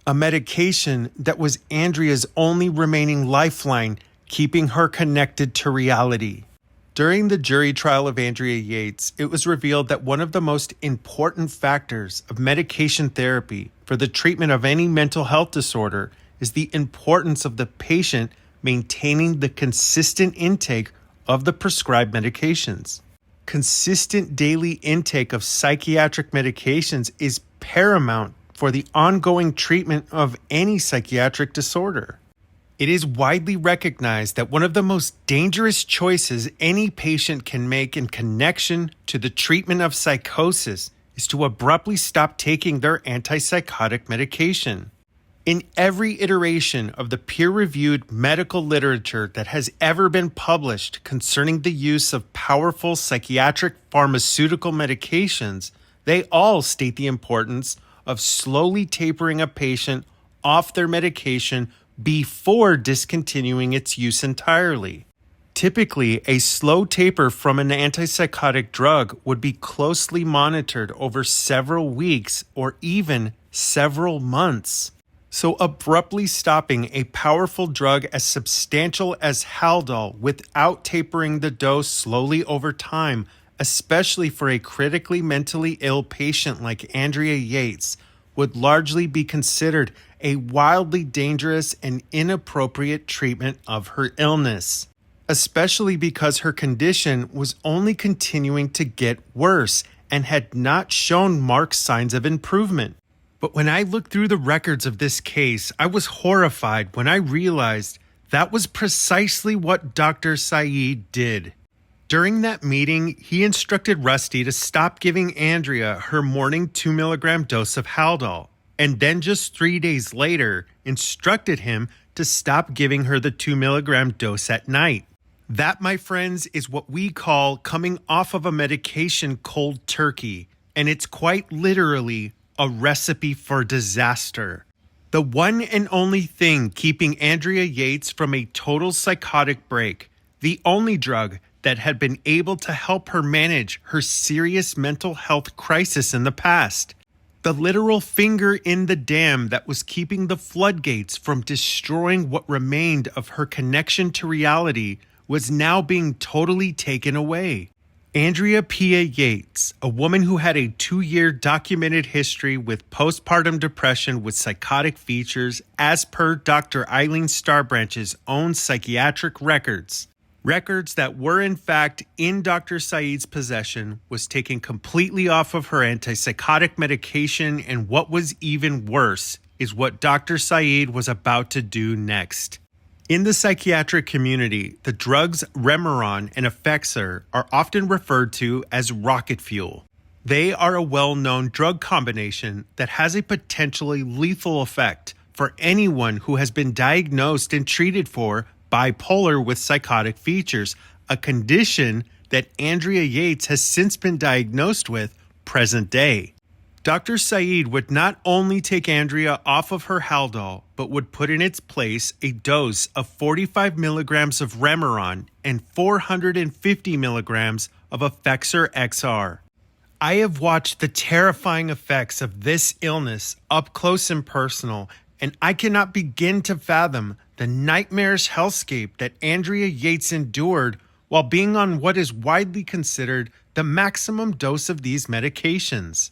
a medication that was Andrea's only remaining lifeline, keeping her connected to reality. During the jury trial of Andrea Yates, it was revealed that one of the most important factors of medication therapy for the treatment of any mental health disorder is the importance of the patient maintaining the consistent intake of the prescribed medications. Consistent daily intake of psychiatric medications is paramount for the ongoing treatment of any psychiatric disorder. It is widely recognized that one of the most dangerous choices any patient can make in connection to the treatment of psychosis is to abruptly stop taking their antipsychotic medication. In every iteration of the peer-reviewed medical literature that has ever been published concerning the use of powerful psychiatric pharmaceutical medications, they all state the importance of slowly tapering a patient off their medication before discontinuing its use entirely. Typically, a slow taper from an antipsychotic drug would be closely monitored over several weeks or even several months. So abruptly stopping a powerful drug as substantial as Haldol without tapering the dose slowly over time, especially for a critically mentally ill patient like Andrea Yates, would largely be considered a wildly dangerous and inappropriate treatment of her illness, especially because her condition was only continuing to get worse and had not shown marked signs of improvement. But when I looked through the records of this case, I was horrified when I realized that was precisely what Dr. Saeed did. During that meeting, he instructed Rusty to stop giving Andrea her morning 2 milligram dose of Haldol, and then just 3 days later, instructed him to stop giving her the 2 milligram dose at night. That, my friends, is what we call coming off of a medication cold turkey, and it's quite literally a recipe for disaster. The one and only thing keeping Andrea Yates from a total psychotic break, the only drug that had been able to help her manage her serious mental health crisis in the past. The literal finger in the dam that was keeping the floodgates from destroying what remained of her connection to reality was now being totally taken away. Andrea Pia Yates, a woman who had a 2-year documented history with postpartum depression with psychotic features as per Dr. Eileen Starbranch's own psychiatric records that were in fact in Dr. Saeed's possession, was taken completely off of her antipsychotic medication, and what was even worse is what Dr. Saeed was about to do next. In the psychiatric community, the drugs Remeron and Effexor are often referred to as rocket fuel. They are a well-known drug combination that has a potentially lethal effect for anyone who has been diagnosed and treated for bipolar with psychotic features, a condition that Andrea Yates has since been diagnosed with present day. Dr. Saeed would not only take Andrea off of her Haldol, but would put in its place a dose of 45 milligrams of Remeron and 450 milligrams of Effexor XR. I have watched the terrifying effects of this illness up close and personal, and I cannot begin to fathom the nightmarish hellscape that Andrea Yates endured while being on what is widely considered the maximum dose of these medications.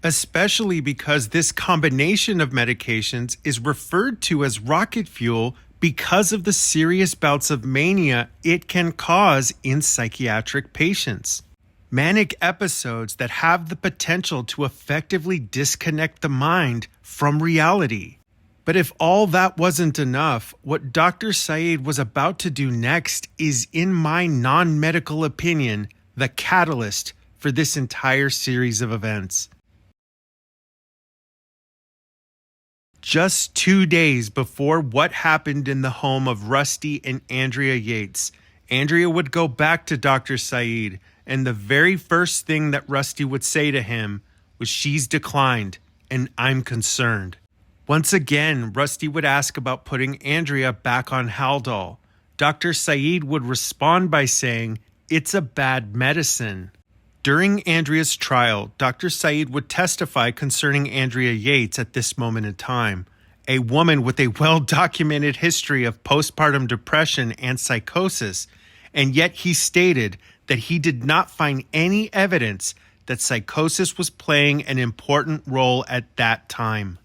Especially because this combination of medications is referred to as rocket fuel because of the serious bouts of mania it can cause in psychiatric patients. Manic episodes that have the potential to effectively disconnect the mind from reality. But if all that wasn't enough, what Dr. Saeed was about to do next is, in my non-medical opinion, the catalyst for this entire series of events. Just 2 days before what happened in the home of Rusty and Andrea Yates, Andrea would go back to Dr. Saeed, and the very first thing that Rusty would say to him was, "She's declined, and I'm concerned." Once again, Rusty would ask about putting Andrea back on Haldol. Dr. Saeed would respond by saying, "It's a bad medicine." During Andrea's trial, Dr. Saeed would testify concerning Andrea Yates at this moment in time, a woman with a well-documented history of postpartum depression and psychosis, and yet he stated that he did not find any evidence that psychosis was playing an important role at that time.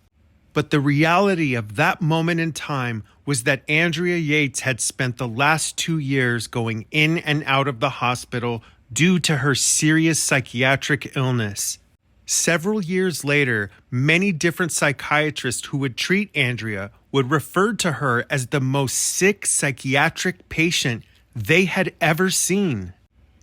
But the reality of that moment in time was that Andrea Yates had spent the last 2 years going in and out of the hospital due to her serious psychiatric illness. Several years later, many different psychiatrists who would treat Andrea would refer to her as the most sick psychiatric patient they had ever seen.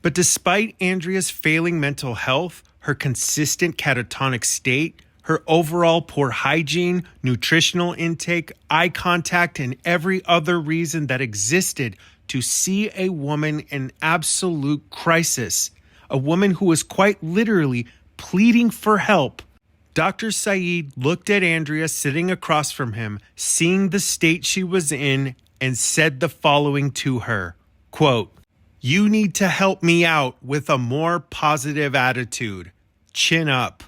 But despite Andrea's failing mental health, her consistent catatonic state, Her overall poor hygiene, nutritional intake, eye contact, and every other reason that existed to see a woman in absolute crisis, a woman who was quite literally pleading for help. Dr. Saeed looked at Andrea sitting across from him, seeing the state she was in, and said the following to her, quote, "You need to help me out with a more positive attitude. Chin up."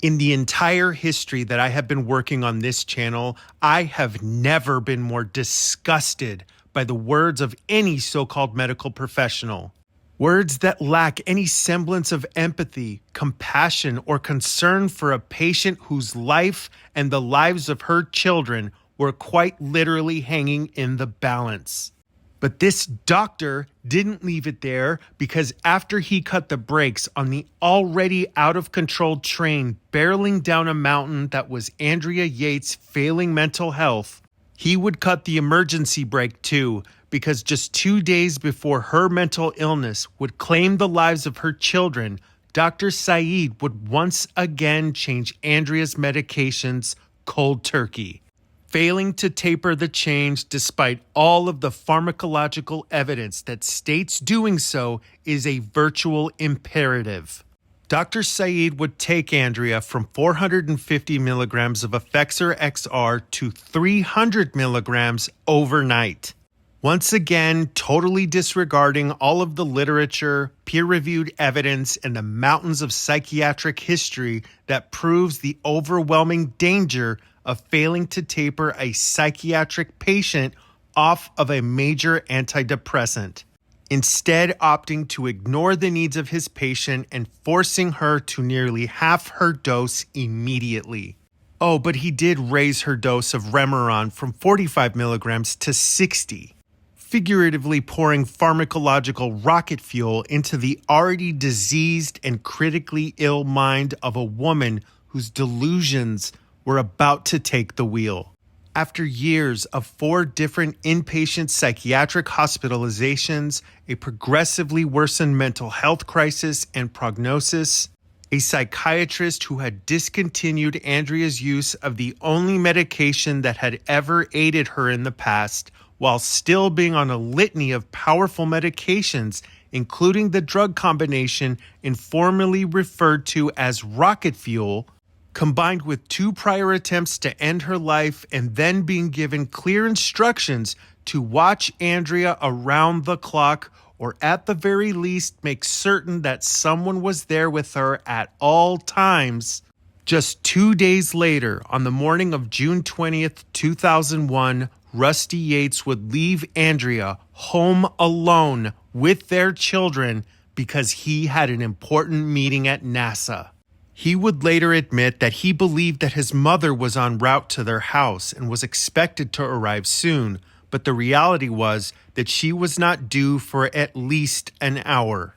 In the entire history that I have been working on this channel, I have never been more disgusted by the words of any so-called medical professional. Words that lack any semblance of empathy, compassion, or concern for a patient whose life and the lives of her children were quite literally hanging in the balance. But this doctor didn't leave it there, because after he cut the brakes on the already out-of-control train barreling down a mountain that was Andrea Yates' failing mental health, he would cut the emergency brake too, because just 2 days before her mental illness would claim the lives of her children, Dr. Saeed would once again change Andrea's medications cold turkey, failing to taper the change despite all of the pharmacological evidence that states doing so is a virtual imperative. Dr. Saeed would take Andrea from 450 milligrams of Effexor XR to 300 milligrams overnight. Once again, totally disregarding all of the literature, peer-reviewed evidence, and the mountains of psychiatric history that proves the overwhelming danger of failing to taper a psychiatric patient off of a major antidepressant, instead opting to ignore the needs of his patient and forcing her to nearly half her dose immediately. Oh, but he did raise her dose of Remeron from 45 milligrams to 60, figuratively pouring pharmacological rocket fuel into the already diseased and critically ill mind of a woman whose delusions were about to take the wheel. After years of 4 different inpatient psychiatric hospitalizations, a progressively worsened mental health crisis and prognosis, a psychiatrist who had discontinued Andrea's use of the only medication that had ever aided her in the past, while still being on a litany of powerful medications, including the drug combination informally referred to as rocket fuel, combined with 2 prior attempts to end her life and then being given clear instructions to watch Andrea around the clock, or at the very least make certain that someone was there with her at all times. Just 2 days later, on the morning of June 20th, 2001, Rusty Yates would leave Andrea home alone with their children because he had an important meeting at NASA. He would later admit that he believed that his mother was en route to their house and was expected to arrive soon, but the reality was that she was not due for at least an hour.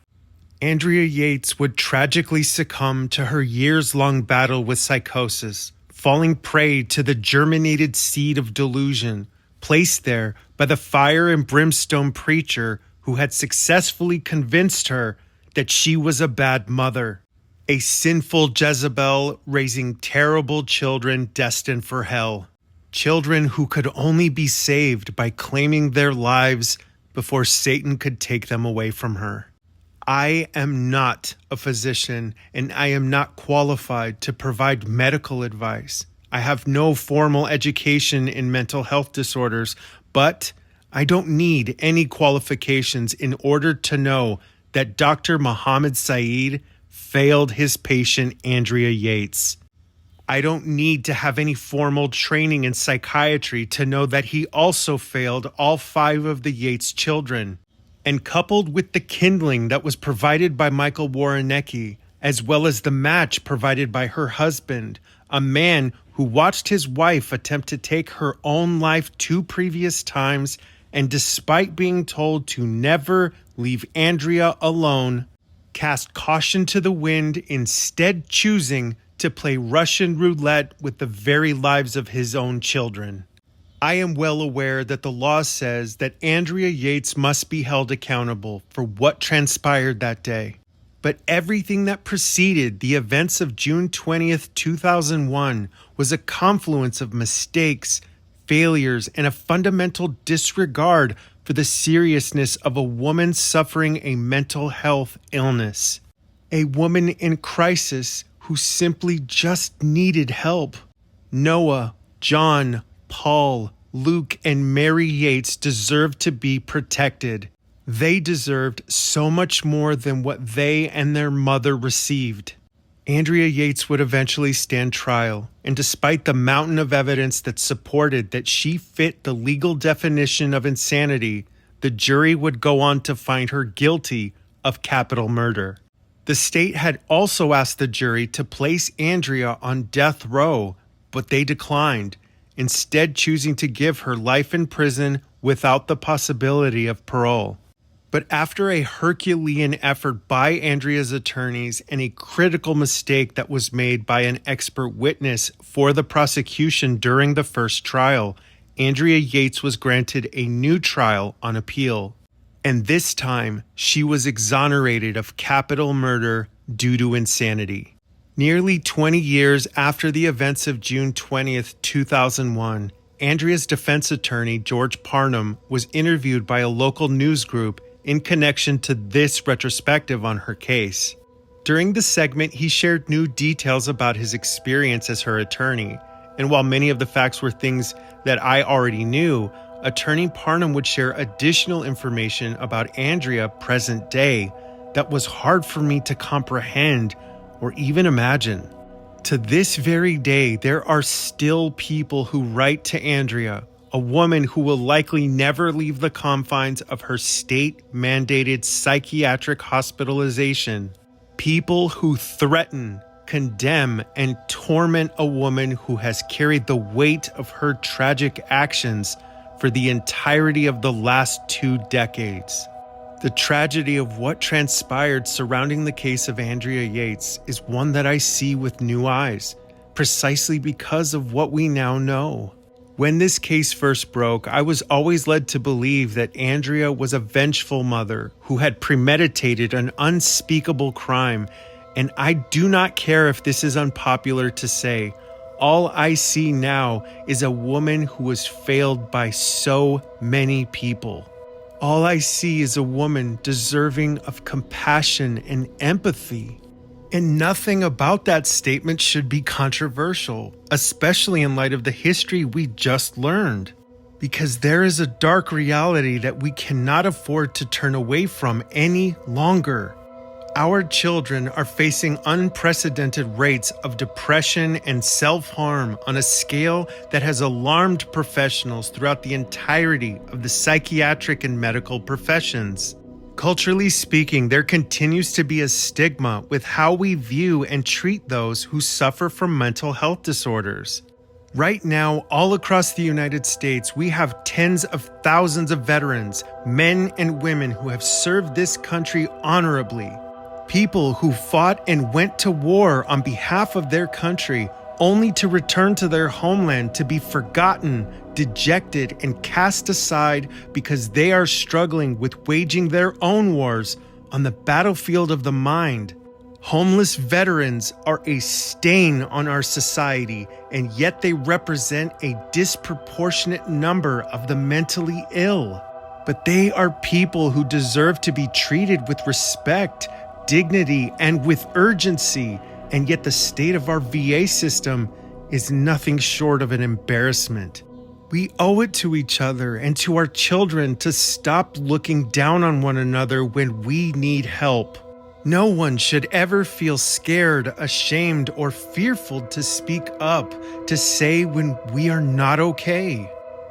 Andrea Yates would tragically succumb to her years-long battle with psychosis, falling prey to the germinated seed of delusion, placed there by the fire and brimstone preacher who had successfully convinced her that she was a bad mother, a sinful Jezebel raising terrible children destined for hell, children who could only be saved by claiming their lives before Satan could take them away from her. I am not a physician, and I am not qualified to provide medical advice. I have no formal education in mental health disorders, but I don't need any qualifications in order to know that Dr. Mohammed Saeed failed his patient Andrea Yates. I don't need to have any formal training in psychiatry to know that he also failed all 5 of the Yates children. And coupled with the kindling that was provided by Michael Warrenecki, as well as the match provided by her husband, a man who watched his wife attempt to take her own life 2 previous times, and despite being told to never leave Andrea alone, cast caution to the wind, instead choosing to play Russian roulette with the very lives of his own children. I am well aware that the law says that Andrea Yates must be held accountable for what transpired that day. But everything that preceded the events of June 20th, 2001 was a confluence of mistakes, failures, and a fundamental disregard for the seriousness of a woman suffering a mental health illness. A woman in crisis who simply just needed help. Noah, John, Paul, Luke, and Mary Yates deserved to be protected. They deserved so much more than what they and their mother received. Andrea Yates would eventually stand trial, and despite the mountain of evidence that supported that she fit the legal definition of insanity, the jury would go on to find her guilty of capital murder. The state had also asked the jury to place Andrea on death row, but they declined, instead choosing to give her life in prison without the possibility of parole. But after a Herculean effort by Andrea's attorneys and a critical mistake that was made by an expert witness for the prosecution during the first trial, Andrea Yates was granted a new trial on appeal. And this time, she was exonerated of capital murder due to insanity. Nearly 20 years after the events of June 20th, 2001, Andrea's defense attorney, George Parnham, was interviewed by a local news group in connection to this retrospective on her case. During the segment, he shared new details about his experience as her attorney, and while many of the facts were things that I already knew, Attorney Parnham would share additional information about Andrea present day that was hard for me to comprehend or even imagine. To this very day, there are still people who write to Andrea, a woman who will likely never leave the confines of her state-mandated psychiatric hospitalization. People who threaten, condemn, and torment a woman who has carried the weight of her tragic actions for the entirety of the last 2 decades. The tragedy of what transpired surrounding the case of Andrea Yates is one that I see with new eyes, precisely because of what we now know. When this case first broke, I was always led to believe that Andrea was a vengeful mother who had premeditated an unspeakable crime, and I do not care if this is unpopular to say. All I see now is a woman who was failed by so many people. All I see is a woman deserving of compassion and empathy. And nothing about that statement should be controversial, especially in light of the history we just learned. Because there is a dark reality that we cannot afford to turn away from any longer. Our children are facing unprecedented rates of depression and self-harm on a scale that has alarmed professionals throughout the entirety of the psychiatric and medical professions. Culturally speaking, there continues to be a stigma with how we view and treat those who suffer from mental health disorders. Right now, all across the United States, we have tens of thousands of veterans, men and women who have served this country honorably. People who fought and went to war on behalf of their country only to return to their homeland to be forgotten, dejected, and cast aside because they are struggling with waging their own wars on the battlefield of the mind. Homeless veterans are a stain on our society, and yet they represent a disproportionate number of the mentally ill. But they are people who deserve to be treated with respect, dignity, and with urgency, and yet the state of our VA system is nothing short of an embarrassment. We owe it to each other and to our children to stop looking down on one another when we need help. No one should ever feel scared, ashamed, or fearful to speak up, to say when we are not okay.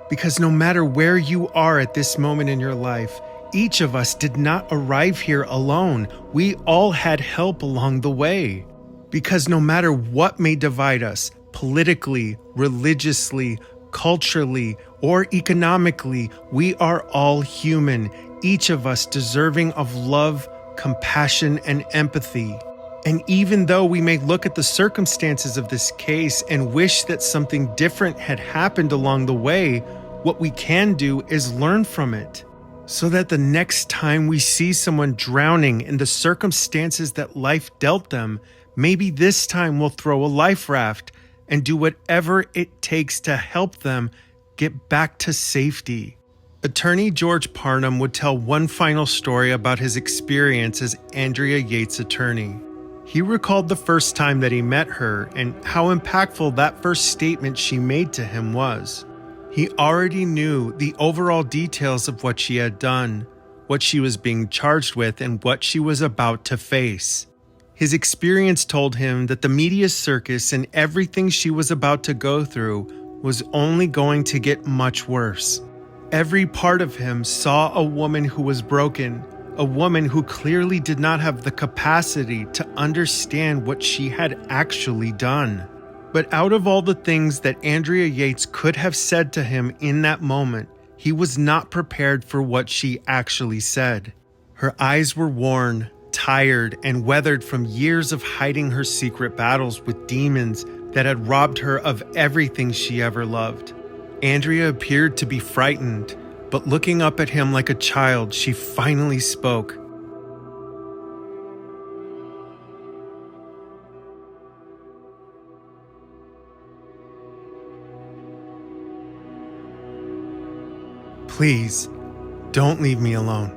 Because no matter where you are at this moment in your life, each of us did not arrive here alone. We all had help along the way. Because no matter what may divide us, politically, religiously, culturally, or economically, we are all human, each of us deserving of love, compassion, and empathy. And even though we may look at the circumstances of this case and wish that something different had happened along the way, what we can do is learn from it. so that the next time we see someone drowning in the circumstances that life dealt them, maybe this time we'll throw a life raft and do whatever it takes to help them get back to safety. Attorney George Parnham would tell one final story about his experience as Andrea Yates' attorney. He recalled the first time that he met her and how impactful that first statement she made to him was. He already knew the overall details of what she had done, what she was being charged with, and what she was about to face. His experience told him that the media circus and everything she was about to go through was only going to get much worse. Every part of him saw a woman who was broken, a woman who clearly did not have the capacity to understand what she had actually done. But out of all the things that Andrea Yates could have said to him in that moment, he was not prepared for what she actually said. Her eyes were worn, tired, and weathered from years of hiding her secret battles with demons that had robbed her of everything she ever loved. Andrea appeared to be frightened, but looking up at him like a child, she finally spoke. Please, don't leave me alone.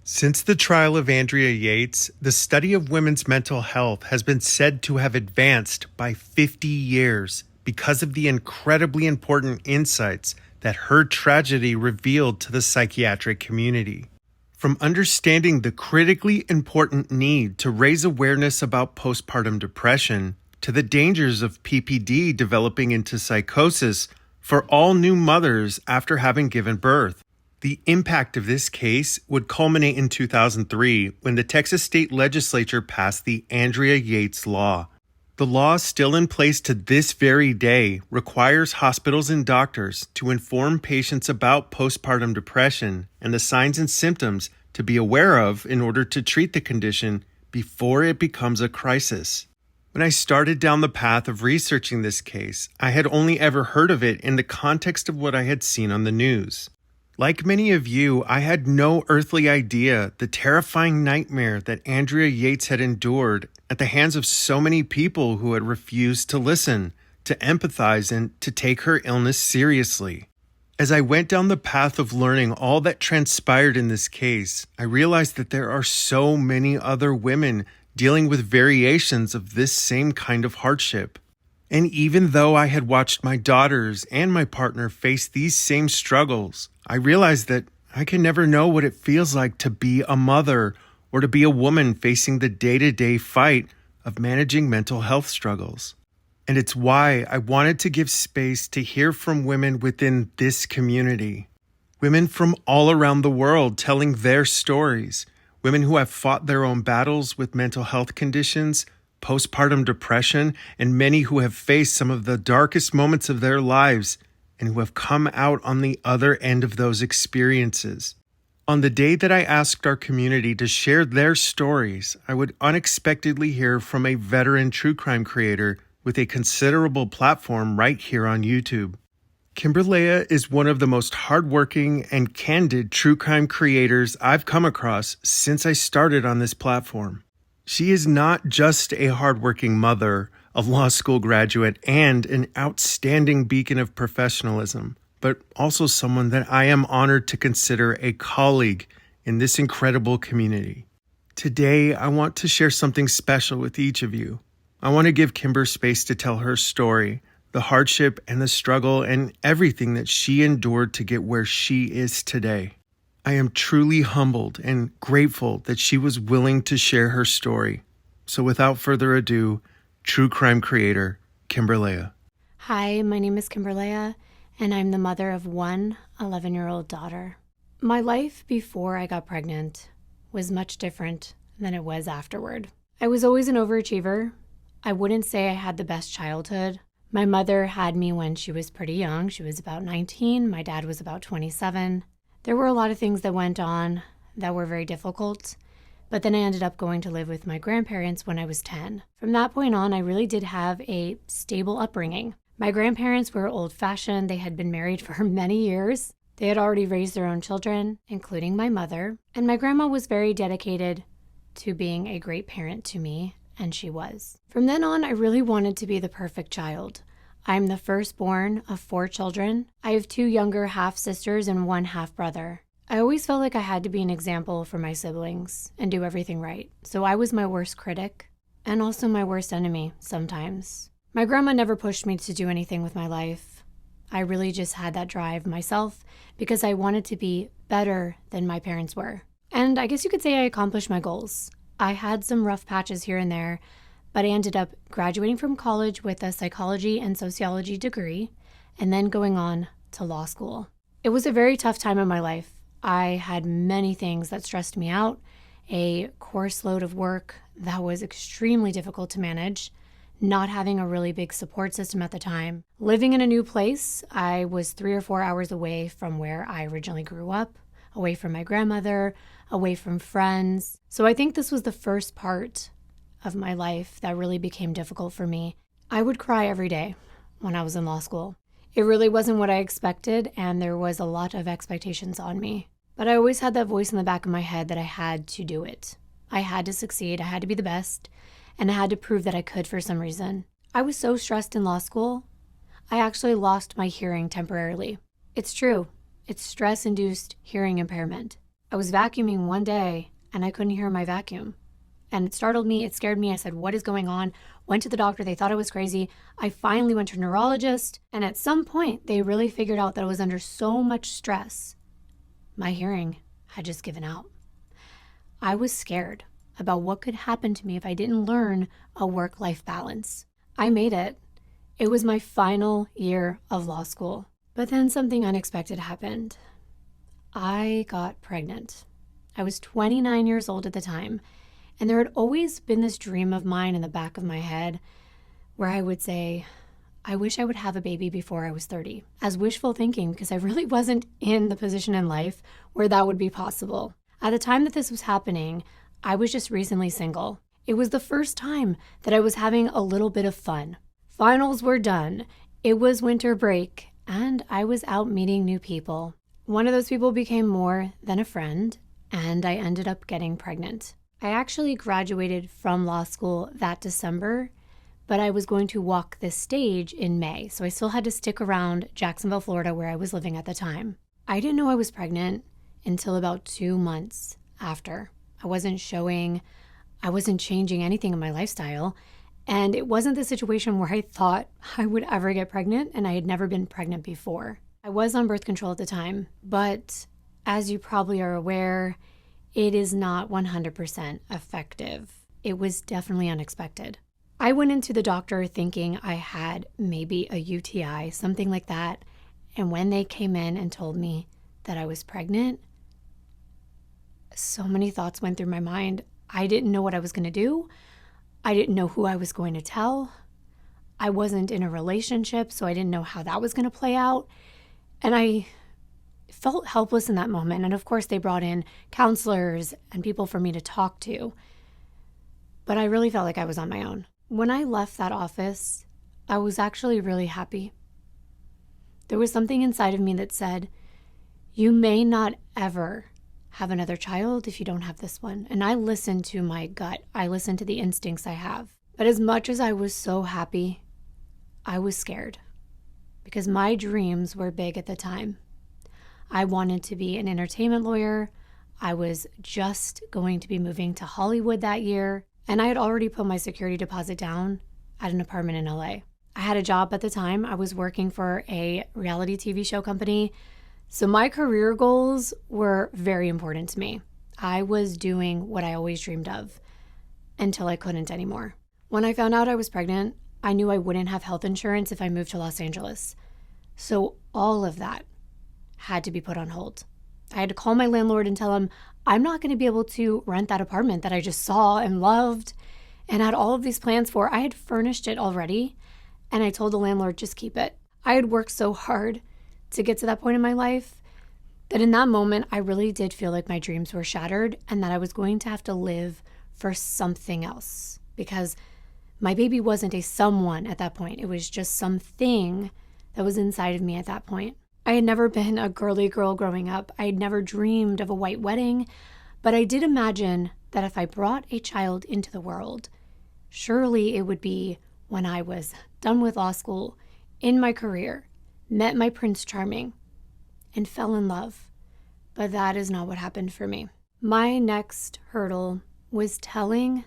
Since the trial of Andrea Yates, the study of women's mental health has been said to have advanced by 50 years because of the incredibly important insights that her tragedy revealed to the psychiatric community. From understanding the critically important need to raise awareness about postpartum depression, to the dangers of PPD developing into psychosis for all new mothers after having given birth. The impact of this case would culminate in 2003 when the Texas state legislature passed the Andrea Yates Law. The law, still in place to this very day, requires hospitals and doctors to inform patients about postpartum depression and the signs and symptoms to be aware of in order to treat the condition before it becomes a crisis. When I started down the path of researching this case, I had only ever heard of it in the context of what I had seen on the news. Like many of you, I had no earthly idea the terrifying nightmare that Andrea Yates had endured at the hands of so many people who had refused to listen, to empathize, and to take her illness seriously. As I went down the path of learning all that transpired in this case, I realized that there are so many other women dealing with variations of this same kind of hardship. And even though I had watched my daughters and my partner face these same struggles, I realized that I can never know what it feels like to be a mother or to be a woman facing the day-to-day fight of managing mental health struggles. And it's why I wanted to give space to hear from women within this community. Women from all around the world telling their stories. Women who have fought their own battles with mental health conditions, postpartum depression, and many who have faced some of the darkest moments of their lives and who have come out on the other end of those experiences. On the day that I asked our community to share their stories, I would unexpectedly hear from a veteran true crime creator with a considerable platform right here on YouTube. Kimbyrleaha is one of the most hardworking and candid true crime creators I've come across since I started on this platform. She is not just a hardworking mother, a law school graduate, and an outstanding beacon of professionalism, but also someone that I am honored to consider a colleague in this incredible community. Today, I want to share something special with each of you. I want to give Kimber space to tell her story, the hardship and the struggle and everything that she endured to get where she is today. I am truly humbled and grateful that she was willing to share her story. So without further ado, true crime creator, Kimbyrleaha. Hi, my name is Kimbyrleaha, and I'm the mother of one 11-year-old daughter. My life before I got pregnant was much different than it was afterward. I was always an overachiever. I wouldn't say I had the best childhood. My mother had me when she was pretty young. She was about 19. My dad was about 27. There were a lot of things that went on that were very difficult. But then I ended up going to live with my grandparents when I was 10. From that point on, I really did have a stable upbringing. My grandparents were old-fashioned. They had been married for many years. They had already raised their own children, including my mother. And my grandma was very dedicated to being a great parent to me, and she was. From then on, I really wanted to be the perfect child. I'm the firstborn of 4 children. I have 2 younger half-sisters and 1 half-brother. I always felt like I had to be an example for my siblings and do everything right. So I was my worst critic and also my worst enemy sometimes. My grandma never pushed me to do anything with my life. I really just had that drive myself because I wanted to be better than my parents were. And I guess you could say I accomplished my goals. I had some rough patches here and there, but I ended up graduating from college with a psychology and sociology degree and then going on to law school. It was a very tough time in my life. I had many things that stressed me out, a course load of work that was extremely difficult to manage, not having a really big support system at the time. Living in a new place, I was 3 or 4 hours away from where I originally grew up, away from my grandmother, away from friends. So I think this was the first part of my life that really became difficult for me. I would cry every day when I was in law school. It really wasn't what I expected, and there was a lot of expectations on me. But I always had that voice in the back of my head that I had to do it. I had to succeed, I had to be the best, and I had to prove that I could for some reason. I was so stressed in law school, I actually lost my hearing temporarily. It's true, it's stress-induced hearing impairment. I was vacuuming one day, and I couldn't hear my vacuum. And it startled me, it scared me. I said, what is going on? Went to the doctor, they thought I was crazy. I finally went to a neurologist, and at some point, they really figured out that I was under so much stress. My hearing had just given out. I was scared about what could happen to me if I didn't learn a work-life balance. I made it. It was my final year of law school. But then something unexpected happened. I got pregnant. I was 29 years old at the time, and there had always been this dream of mine in the back of my head where I would say, I wish I would have a baby before I was 30, as wishful thinking because I really wasn't in the position in life where that would be possible. At the time that this was happening, I was just recently single. It was the first time that I was having a little bit of fun. Finals were done. It was winter break, and I was out meeting new people. One of those people became more than a friend, and I ended up getting pregnant. I actually graduated from law school that December, but I was going to walk this stage in May, so I still had to stick around Jacksonville, Florida, where I was living at the time. I didn't know I was pregnant until about 2 months after. I wasn't showing, I wasn't changing anything in my lifestyle, and it wasn't the situation where I thought I would ever get pregnant, and I had never been pregnant before. I was on birth control at the time, but as you probably are aware, it is not 100% effective. It was definitely unexpected. I went into the doctor thinking I had maybe a UTI, something like that. And when they came in and told me that I was pregnant, so many thoughts went through my mind. I didn't know what I was going to do. I didn't know who I was going to tell. I wasn't in a relationship, so I didn't know how that was going to play out. And I felt helpless in that moment. And of course, they brought in counselors and people for me to talk to. But I really felt like I was on my own. When I left that office, I was actually really happy. There was something inside of me that said, you may not ever have another child if you don't have this one. And I listened to my gut. I listened to the instincts I have. But as much as I was so happy, I was scared because my dreams were big at the time. I wanted to be an entertainment lawyer. I was just going to be moving to Hollywood that year. And I had already put my security deposit down at an apartment in LA. I had a job at the time. I was working for a reality TV show company. So my career goals were very important to me. I was doing what I always dreamed of until I couldn't anymore. When I found out I was pregnant, I knew I wouldn't have health insurance if I moved to Los Angeles. So all of that had to be put on hold. I had to call my landlord and tell him, I'm not going to be able to rent that apartment that I just saw and loved and had all of these plans for. I had furnished it already, and I told the landlord, just keep it. I had worked so hard to get to that point in my life, That in that moment, I really did feel like my dreams were shattered and that I was going to have to live for something else, because my baby wasn't a someone at that point. It was just something that was inside of me at that point. I had never been a girly girl growing up. I had never dreamed of a white wedding, but I did imagine that if I brought a child into the world, surely it would be when I was done with law school, in my career, met my Prince Charming, and fell in love. But that is not what happened for me. My next hurdle was telling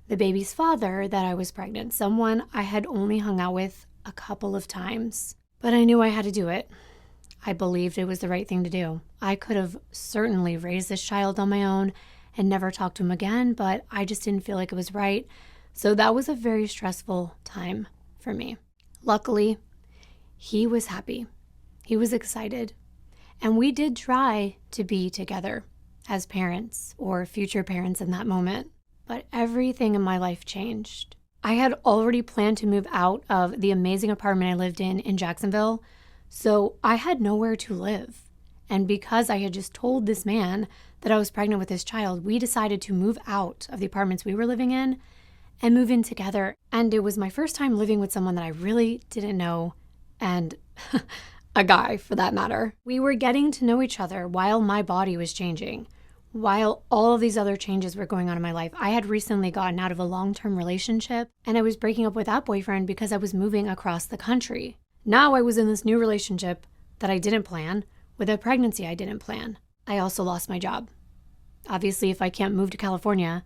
the baby's father that I was pregnant, someone I had only hung out with a couple of times. But I knew I had to do it. I believed it was the right thing to do. I could have certainly raised this child on my own and never talked to him again, but I just didn't feel like it was right. So that was a very stressful time for me. Luckily, he was happy. He was excited. And we did try to be together as parents or future parents in that moment. But everything in my life changed. I had already planned to move out of the amazing apartment I lived in Jacksonville, so I had nowhere to live. And because I had just told this man that I was pregnant with his child, we decided to move out of the apartments we were living in and move in together. And it was my first time living with someone that I really didn't know, and a guy for that matter. We were getting to know each other while my body was changing. While all of these other changes were going on in my life. I had recently gotten out of a long-term relationship, and I was breaking up with that boyfriend because I was moving across the country. Now I was in this new relationship that I didn't plan with a pregnancy I didn't plan. I also lost my job. Obviously, if I can't move to California,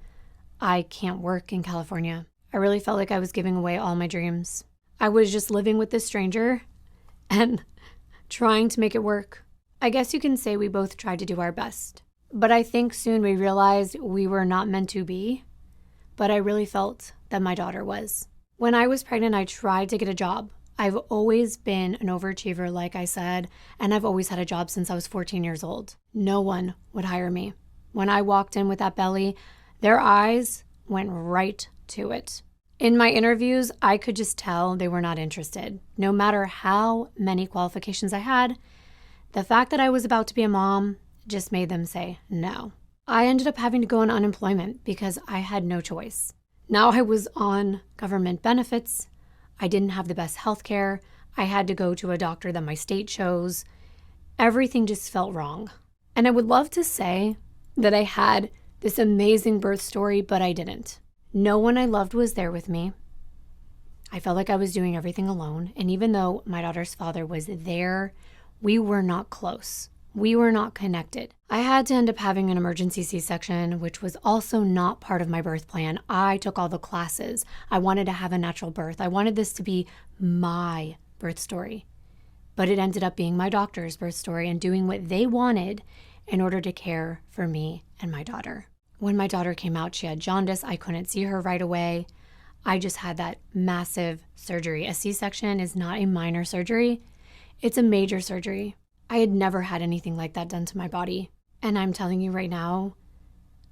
I can't work in California. I really felt like I was giving away all my dreams. I was just living with this stranger and trying to make it work. I guess you can say we both tried to do our best. But I think soon we realized we were not meant to be, but I really felt that my daughter was. When I was pregnant, I tried to get a job. I've always been an overachiever, like I said, and I've always had a job since I was 14 years old. No one would hire me. When I walked in with that belly, their eyes went right to it. In my interviews, I could just tell they were not interested. No matter how many qualifications I had, the fact that I was about to be a mom just made them say no. I ended up having to go on unemployment because I had no choice. Now I was on government benefits. I didn't have the best health care. I had to go to a doctor that my state chose. Everything just felt wrong. And I would love to say that I had this amazing birth story, but I didn't. No one I loved was there with me. I felt like I was doing everything alone. And even though my daughter's father was there, we were not close. We were not connected. I had to end up having an emergency C-section, which was also not part of my birth plan. I took all the classes. I wanted to have a natural birth. I wanted this to be my birth story. But it ended up being my doctor's birth story and doing what they wanted in order to care for me and my daughter. When my daughter came out, she had jaundice. I couldn't see her right away. I just had that massive surgery. A C-section is not a minor surgery. It's a major surgery. I had never had anything like that done to my body. And I'm telling you right now,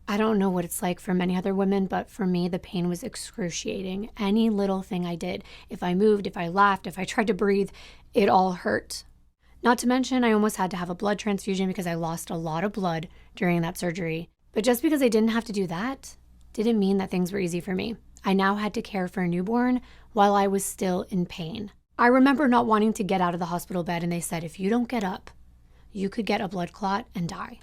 I don't know what it's like for many other women, but for me, the pain was excruciating. Any little thing I did, if I moved, if I laughed, if I tried to breathe, it all hurt. Not to mention, I almost had to have a blood transfusion because I lost a lot of blood during that surgery. But just because I didn't have to do that, didn't mean that things were easy for me. I now had to care for a newborn while I was still in pain. I remember not wanting to get out of the hospital bed, and they said, if you don't get up, you could get a blood clot and die.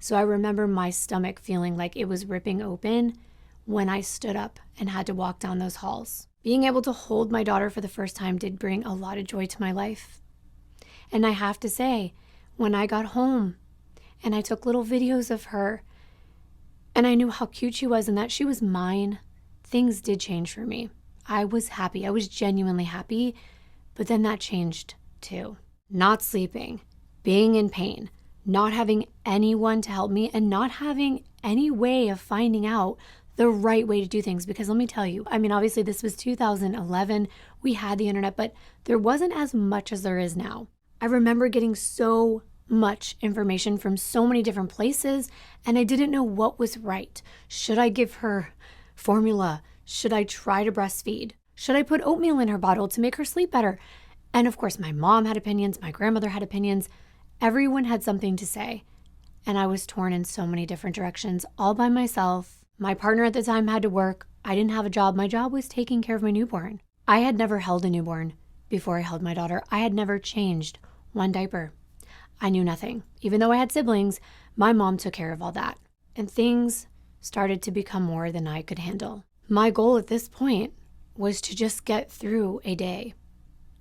So I remember my stomach feeling like it was ripping open when I stood up and had to walk down those halls. Being able to hold my daughter for the first time did bring a lot of joy to my life. And I have to say, when I got home and I took little videos of her and I knew how cute she was and that she was mine, things did change for me. I was happy. I was genuinely happy, but then that changed too. Not sleeping, being in pain, not having anyone to help me, and not having any way of finding out the right way to do things. Because let me tell you, I mean, obviously this was 2011. We had the internet, but there wasn't as much as there is now. I remember getting so much information from so many different places, and I didn't know what was right. Should I give her formula? Should I try to breastfeed? Should I put oatmeal in her bottle to make her sleep better? And of course, my mom had opinions, my grandmother had opinions. Everyone had something to say, and I was torn in so many different directions, all by myself. My partner at the time had to work. I didn't have a job. My job was taking care of my newborn. I had never held a newborn before I held my daughter. I had never changed one diaper. I knew nothing. Even though I had siblings, my mom took care of all that. And things started to become more than I could handle. My goal at this point was to just get through a day,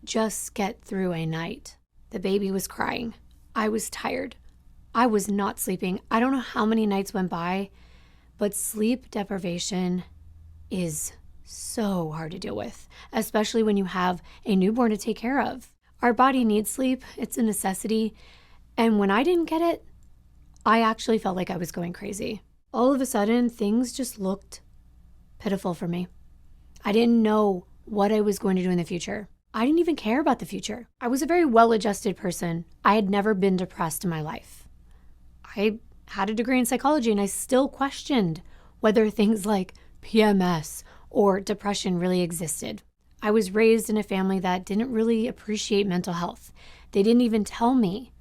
just get through a night. The baby was crying. I was tired. I was not sleeping. I don't know how many nights went by, but sleep deprivation is so hard to deal with, especially when you have a newborn to take care of. Our body needs sleep. It's a necessity. And when I didn't get it, I actually felt like I was going crazy. All of a sudden, things just looked pitiful for me. I didn't know what I was going to do in the future. I didn't even care about the future. I was a very well-adjusted person. I had never been depressed in my life. I had a degree in psychology, and I still questioned whether things like PMS or depression really existed. I was raised in a family that didn't really appreciate mental health. They didn't even tell me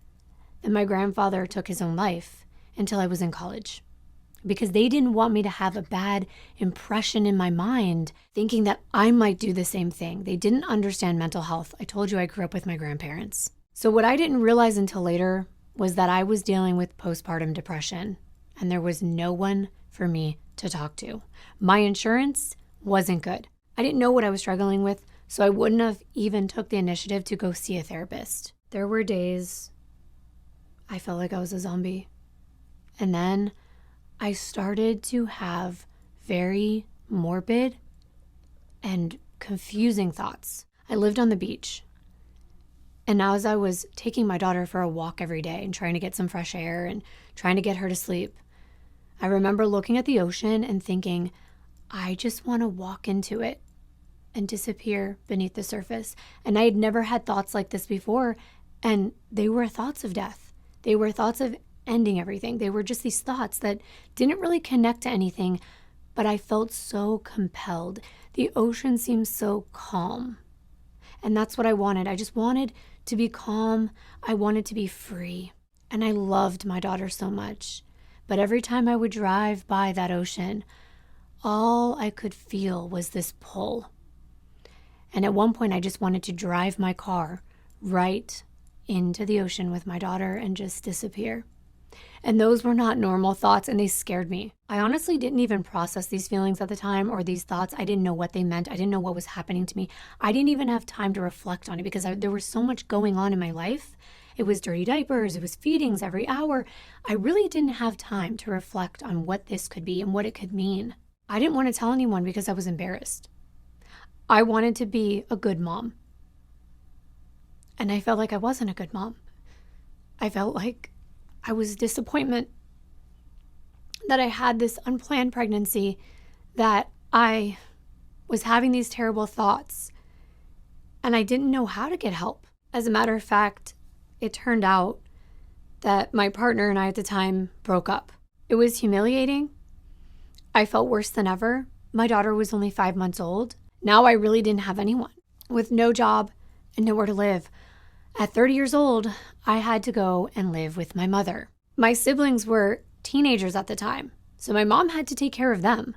that my grandfather took his own life until I was in college, because they didn't want me to have a bad impression in my mind, thinking that I might do the same thing. They didn't understand mental health. I told you I grew up with my grandparents. So what I didn't realize until later was that I was dealing with postpartum depression, and there was no one for me to talk to. My insurance wasn't good. I didn't know what I was struggling with, so I wouldn't have even took the initiative to go see a therapist. There were days I felt like I was a zombie. And then I started to have very morbid and confusing thoughts. I lived on the beach. And now as I was taking my daughter for a walk every day and trying to get some fresh air and trying to get her to sleep, I remember looking at the ocean and thinking, I just want to walk into it and disappear beneath the surface. And I had never had thoughts like this before. And they were thoughts of death. They were thoughts of ending everything. They were just these thoughts that didn't really connect to anything, but I felt so compelled. The ocean seemed so calm. And that's what I wanted. I just wanted to be calm. I wanted to be free. And I loved my daughter so much. But every time I would drive by that ocean, all I could feel was this pull. And at one point, I just wanted to drive my car right into the ocean with my daughter and just disappear. And those were not normal thoughts, and they scared me. I honestly didn't even process these feelings at the time or these thoughts. I didn't know what they meant. I didn't know what was happening to me. I didn't even have time to reflect on it because there was so much going on in my life. It was dirty diapers. It was feedings every hour. I really didn't have time to reflect on what this could be and what it could mean. I didn't want to tell anyone because I was embarrassed. I wanted to be a good mom. And I felt like I wasn't a good mom. I felt like I was a disappointment, that I had this unplanned pregnancy, that I was having these terrible thoughts, and I didn't know how to get help. As a matter of fact, it turned out that my partner and I at the time broke up. It was humiliating. I felt worse than ever. My daughter was only 5 months old. Now I really didn't have anyone. With no job and nowhere to live, at 30 years old, I had to go and live with my mother. My siblings were teenagers at the time, so my mom had to take care of them.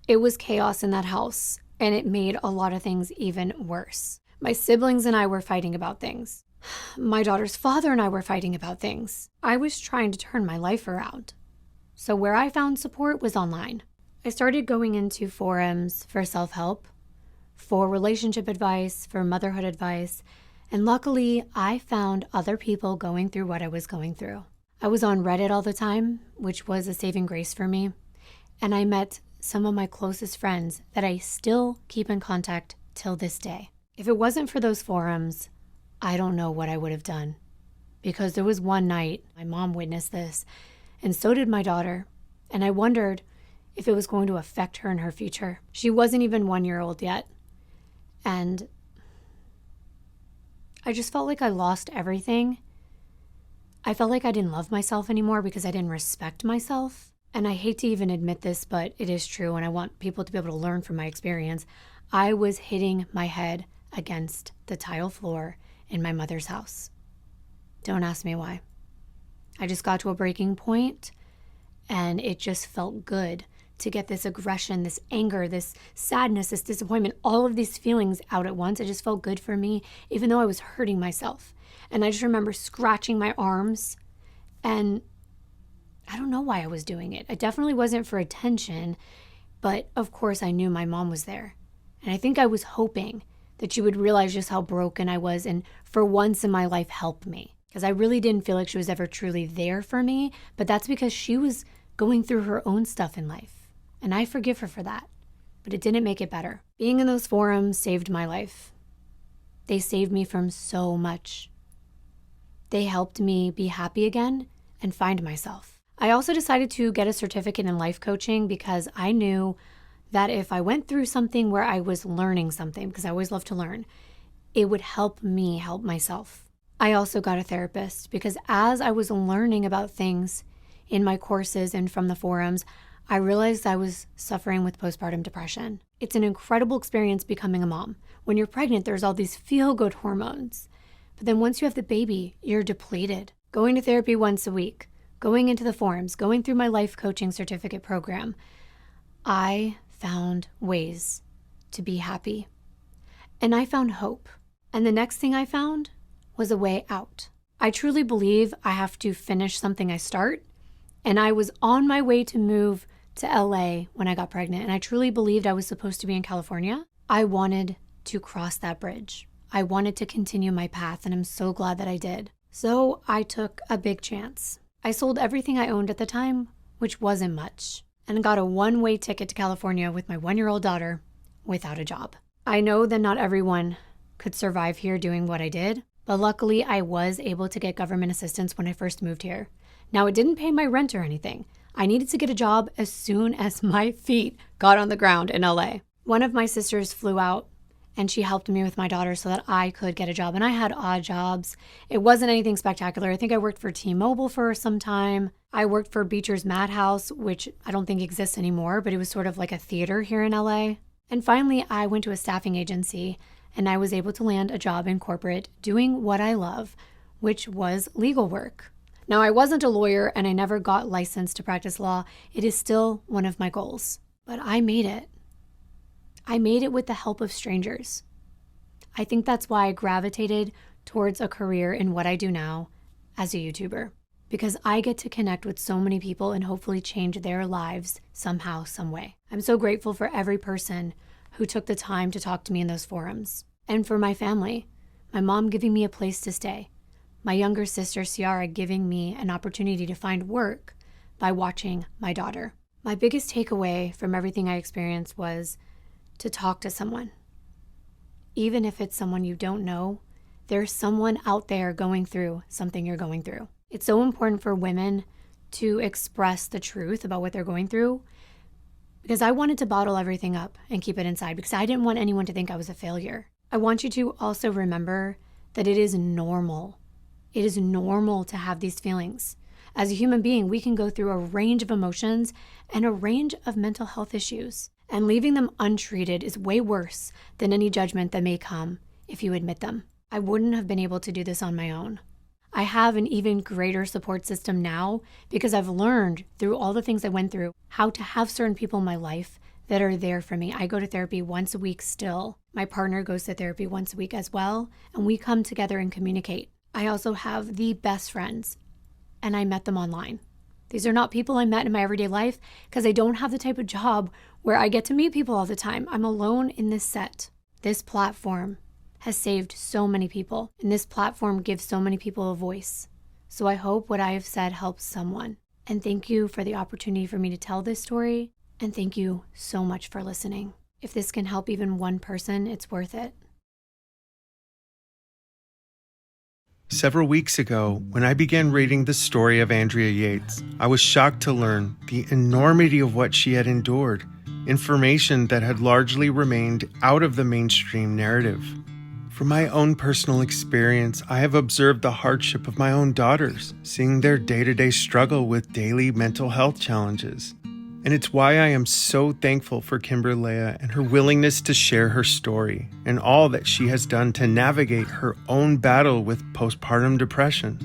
It was chaos in that house, and it made a lot of things even worse. My siblings and I were fighting about things. My daughter's father and I were fighting about things. I was trying to turn my life around. So where I found support was online. I started going into forums for self-help, for relationship advice, for motherhood advice, and luckily, I found other people going through what I was going through. I was on Reddit all the time, which was a saving grace for me, and I met some of my closest friends that I still keep in contact till this day. If it wasn't for those forums, I don't know what I would have done, because there was one night, my mom witnessed this, and so did my daughter, and I wondered if it was going to affect her in her future. She wasn't even 1 year old yet, and I just felt like I lost everything. I felt like I didn't love myself anymore because I didn't respect myself. And I hate to even admit this, but it is true, and I want people to be able to learn from my experience. I was hitting my head against the tile floor in my mother's house. Don't ask me why. I just got to a breaking point, and it just felt good to get this aggression, this anger, this sadness, this disappointment, all of these feelings out at once. It just felt good for me, even though I was hurting myself. And I just remember scratching my arms, and I don't know why I was doing it. It definitely wasn't for attention, but of course I knew my mom was there. And I think I was hoping that she would realize just how broken I was and for once in my life help me. Because I really didn't feel like she was ever truly there for me, but that's because she was going through her own stuff in life. And I forgive her for that, but it didn't make it better. Being in those forums saved my life. They saved me from so much. They helped me be happy again and find myself. I also decided to get a certificate in life coaching because I knew that if I went through something where I was learning something, because I always love to learn, it would help me help myself. I also got a therapist because as I was learning about things in my courses and from the forums, I realized I was suffering with postpartum depression. It's an incredible experience becoming a mom. When you're pregnant, there's all these feel-good hormones. But then once you have the baby, you're depleted. Going to therapy once a week, going into the forums, going through my life coaching certificate program, I found ways to be happy. And I found hope. And the next thing I found was a way out. I truly believe I have to finish something I start. And I was on my way to move to LA when I got pregnant. And I truly believed I was supposed to be in California. I wanted to cross that bridge. I wanted to continue my path, and I'm so glad that I did. So I took a big chance. I sold everything I owned at the time, which wasn't much, and got a one-way ticket to California with my 1-year-old daughter without a job. I know that not everyone could survive here doing what I did, but luckily I was able to get government assistance when I first moved here. Now, it didn't pay my rent or anything. I needed to get a job as soon as my feet got on the ground in LA. One of my sisters flew out and she helped me with my daughter so that I could get a job. And I had odd jobs. It wasn't anything spectacular. I think I worked for T-Mobile for some time. I worked for Beecher's Madhouse, which I don't think exists anymore, but it was sort of like a theater here in LA. And finally, I went to a staffing agency and I was able to land a job in corporate doing what I love, which was legal work. Now, I wasn't a lawyer and I never got licensed to practice law. It is still one of my goals, but I made it. I made it with the help of strangers. I think that's why I gravitated towards a career in what I do now as a YouTuber, because I get to connect with so many people and hopefully change their lives somehow, some way. I'm so grateful for every person who took the time to talk to me in those forums, and for my family, my mom giving me a place to stay, my younger sister Ciara giving me an opportunity to find work by watching my daughter. My biggest takeaway from everything I experienced was to talk to someone. Even if it's someone you don't know, there's someone out there going through something you're going through. It's so important for women to express the truth about what they're going through, because I wanted to bottle everything up and keep it inside because I didn't want anyone to think I was a failure. I want you to also remember that it is normal. It is normal to have these feelings. As a human being, we can go through a range of emotions and a range of mental health issues. And leaving them untreated is way worse than any judgment that may come if you admit them. I wouldn't have been able to do this on my own. I have an even greater support system now because I've learned through all the things I went through how to have certain people in my life that are there for me. I go to therapy once a week still. My partner goes to therapy once a week as well, and we come together and communicate. I also have the best friends, and I met them online. These are not people I met in my everyday life because I don't have the type of job where I get to meet people all the time. I'm alone in this set. This platform has saved so many people, and this platform gives so many people a voice. So I hope what I have said helps someone. And thank you for the opportunity for me to tell this story, and thank you so much for listening. If this can help even one person, it's worth it. Several weeks ago, when I began reading the story of Andrea Yates, I was shocked to learn the enormity of what she had endured, information that had largely remained out of the mainstream narrative. From my own personal experience, I have observed the hardship of my own daughters, seeing their day-to-day struggle with daily mental health challenges. And it's why I am so thankful for Kimbyrleaha and her willingness to share her story and all that she has done to navigate her own battle with postpartum depression.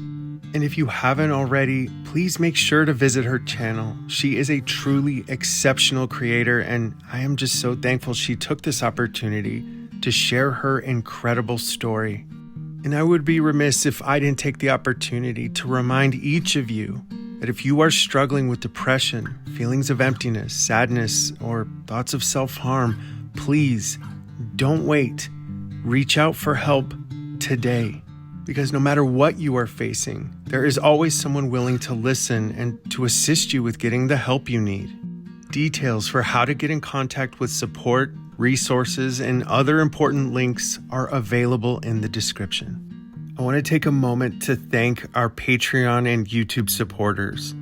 And if you haven't already, please make sure to visit her channel. She is a truly exceptional creator, and I am just so thankful she took this opportunity to share her incredible story. And I would be remiss if I didn't take the opportunity to remind each of you that if you are struggling with depression, feelings of emptiness, sadness, or thoughts of self-harm, please don't wait. Reach out for help today. Because no matter what you are facing, there is always someone willing to listen and to assist you with getting the help you need. Details for how to get in contact with support, resources, and other important links are available in the description. I want to take a moment to thank our Patreon and YouTube supporters.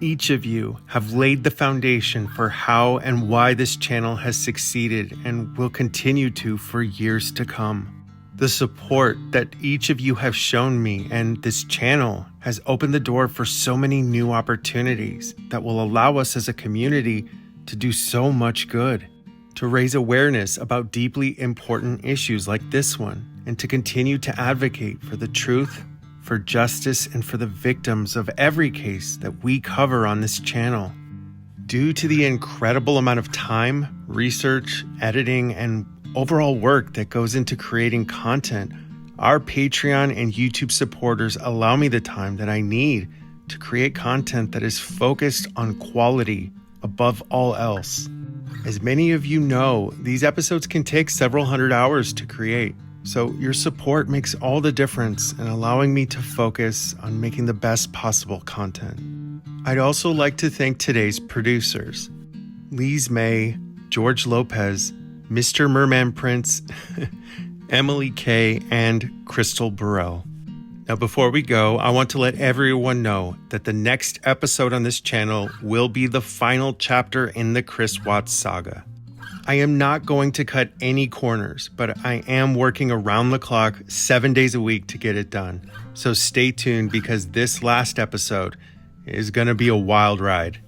Each of you have laid the foundation for how and why this channel has succeeded and will continue to for years to come. The support that each of you have shown me and this channel has opened the door for so many new opportunities that will allow us as a community to do so much good, to raise awareness about deeply important issues like this one, and to continue to advocate for the truth, for justice, and for the victims of every case that we cover on this channel. Due to the incredible amount of time, research, editing, and overall work that goes into creating content, our Patreon and YouTube supporters allow me the time that I need to create content that is focused on quality above all else. As many of you know, these episodes can take several hundred hours to create, so your support makes all the difference in allowing me to focus on making the best possible content. I'd also like to thank today's producers, Lise May, George Lopez, Mr. Merman Prince, Emily Kay, and Crystal Burrell. Now, before we go, I want to let everyone know that the next episode on this channel will be the final chapter in the Chris Watts saga. I am not going to cut any corners, but I am working around the clock 7 days a week to get it done. So stay tuned because this last episode is going to be a wild ride.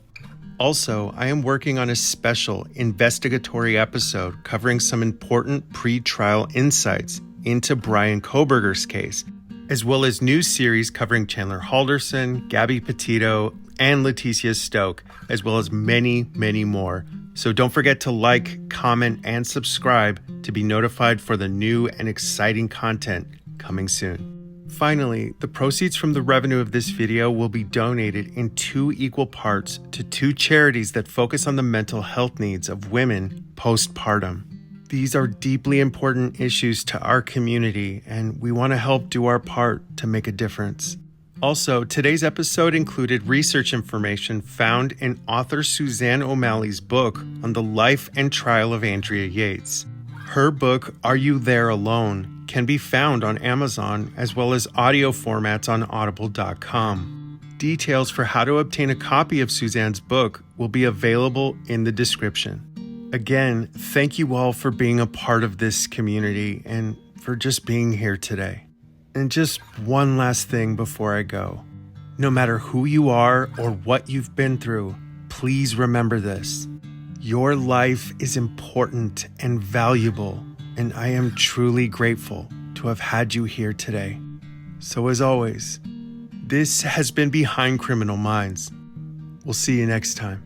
Also, I am working on a special investigatory episode covering some important pre-trial insights into Brian Kohberger's case, as well as new series covering Chandler Halderson, Gabby Petito, and Leticia Stoke, as well as many, many more. So don't forget to like, comment, and subscribe to be notified for the new and exciting content coming soon. Finally, the proceeds from the revenue of this video will be donated in 2 equal parts to 2 charities that focus on the mental health needs of women postpartum. These are deeply important issues to our community, and we want to help do our part to make a difference. Also, today's episode included research information found in author Suzanne O'Malley's book on the life and trial of Andrea Yates. Her book, Are You There Alone?, can be found on Amazon as well as audio formats on audible.com. Details for how to obtain a copy of Suzanne's book will be available in the description. Again, thank you all for being a part of this community and for just being here today. And just one last thing before I go. No matter who you are or what you've been through, please remember this. Your life is important and valuable, and I am truly grateful to have had you here today. So as always, this has been Behind Criminal Minds. We'll see you next time.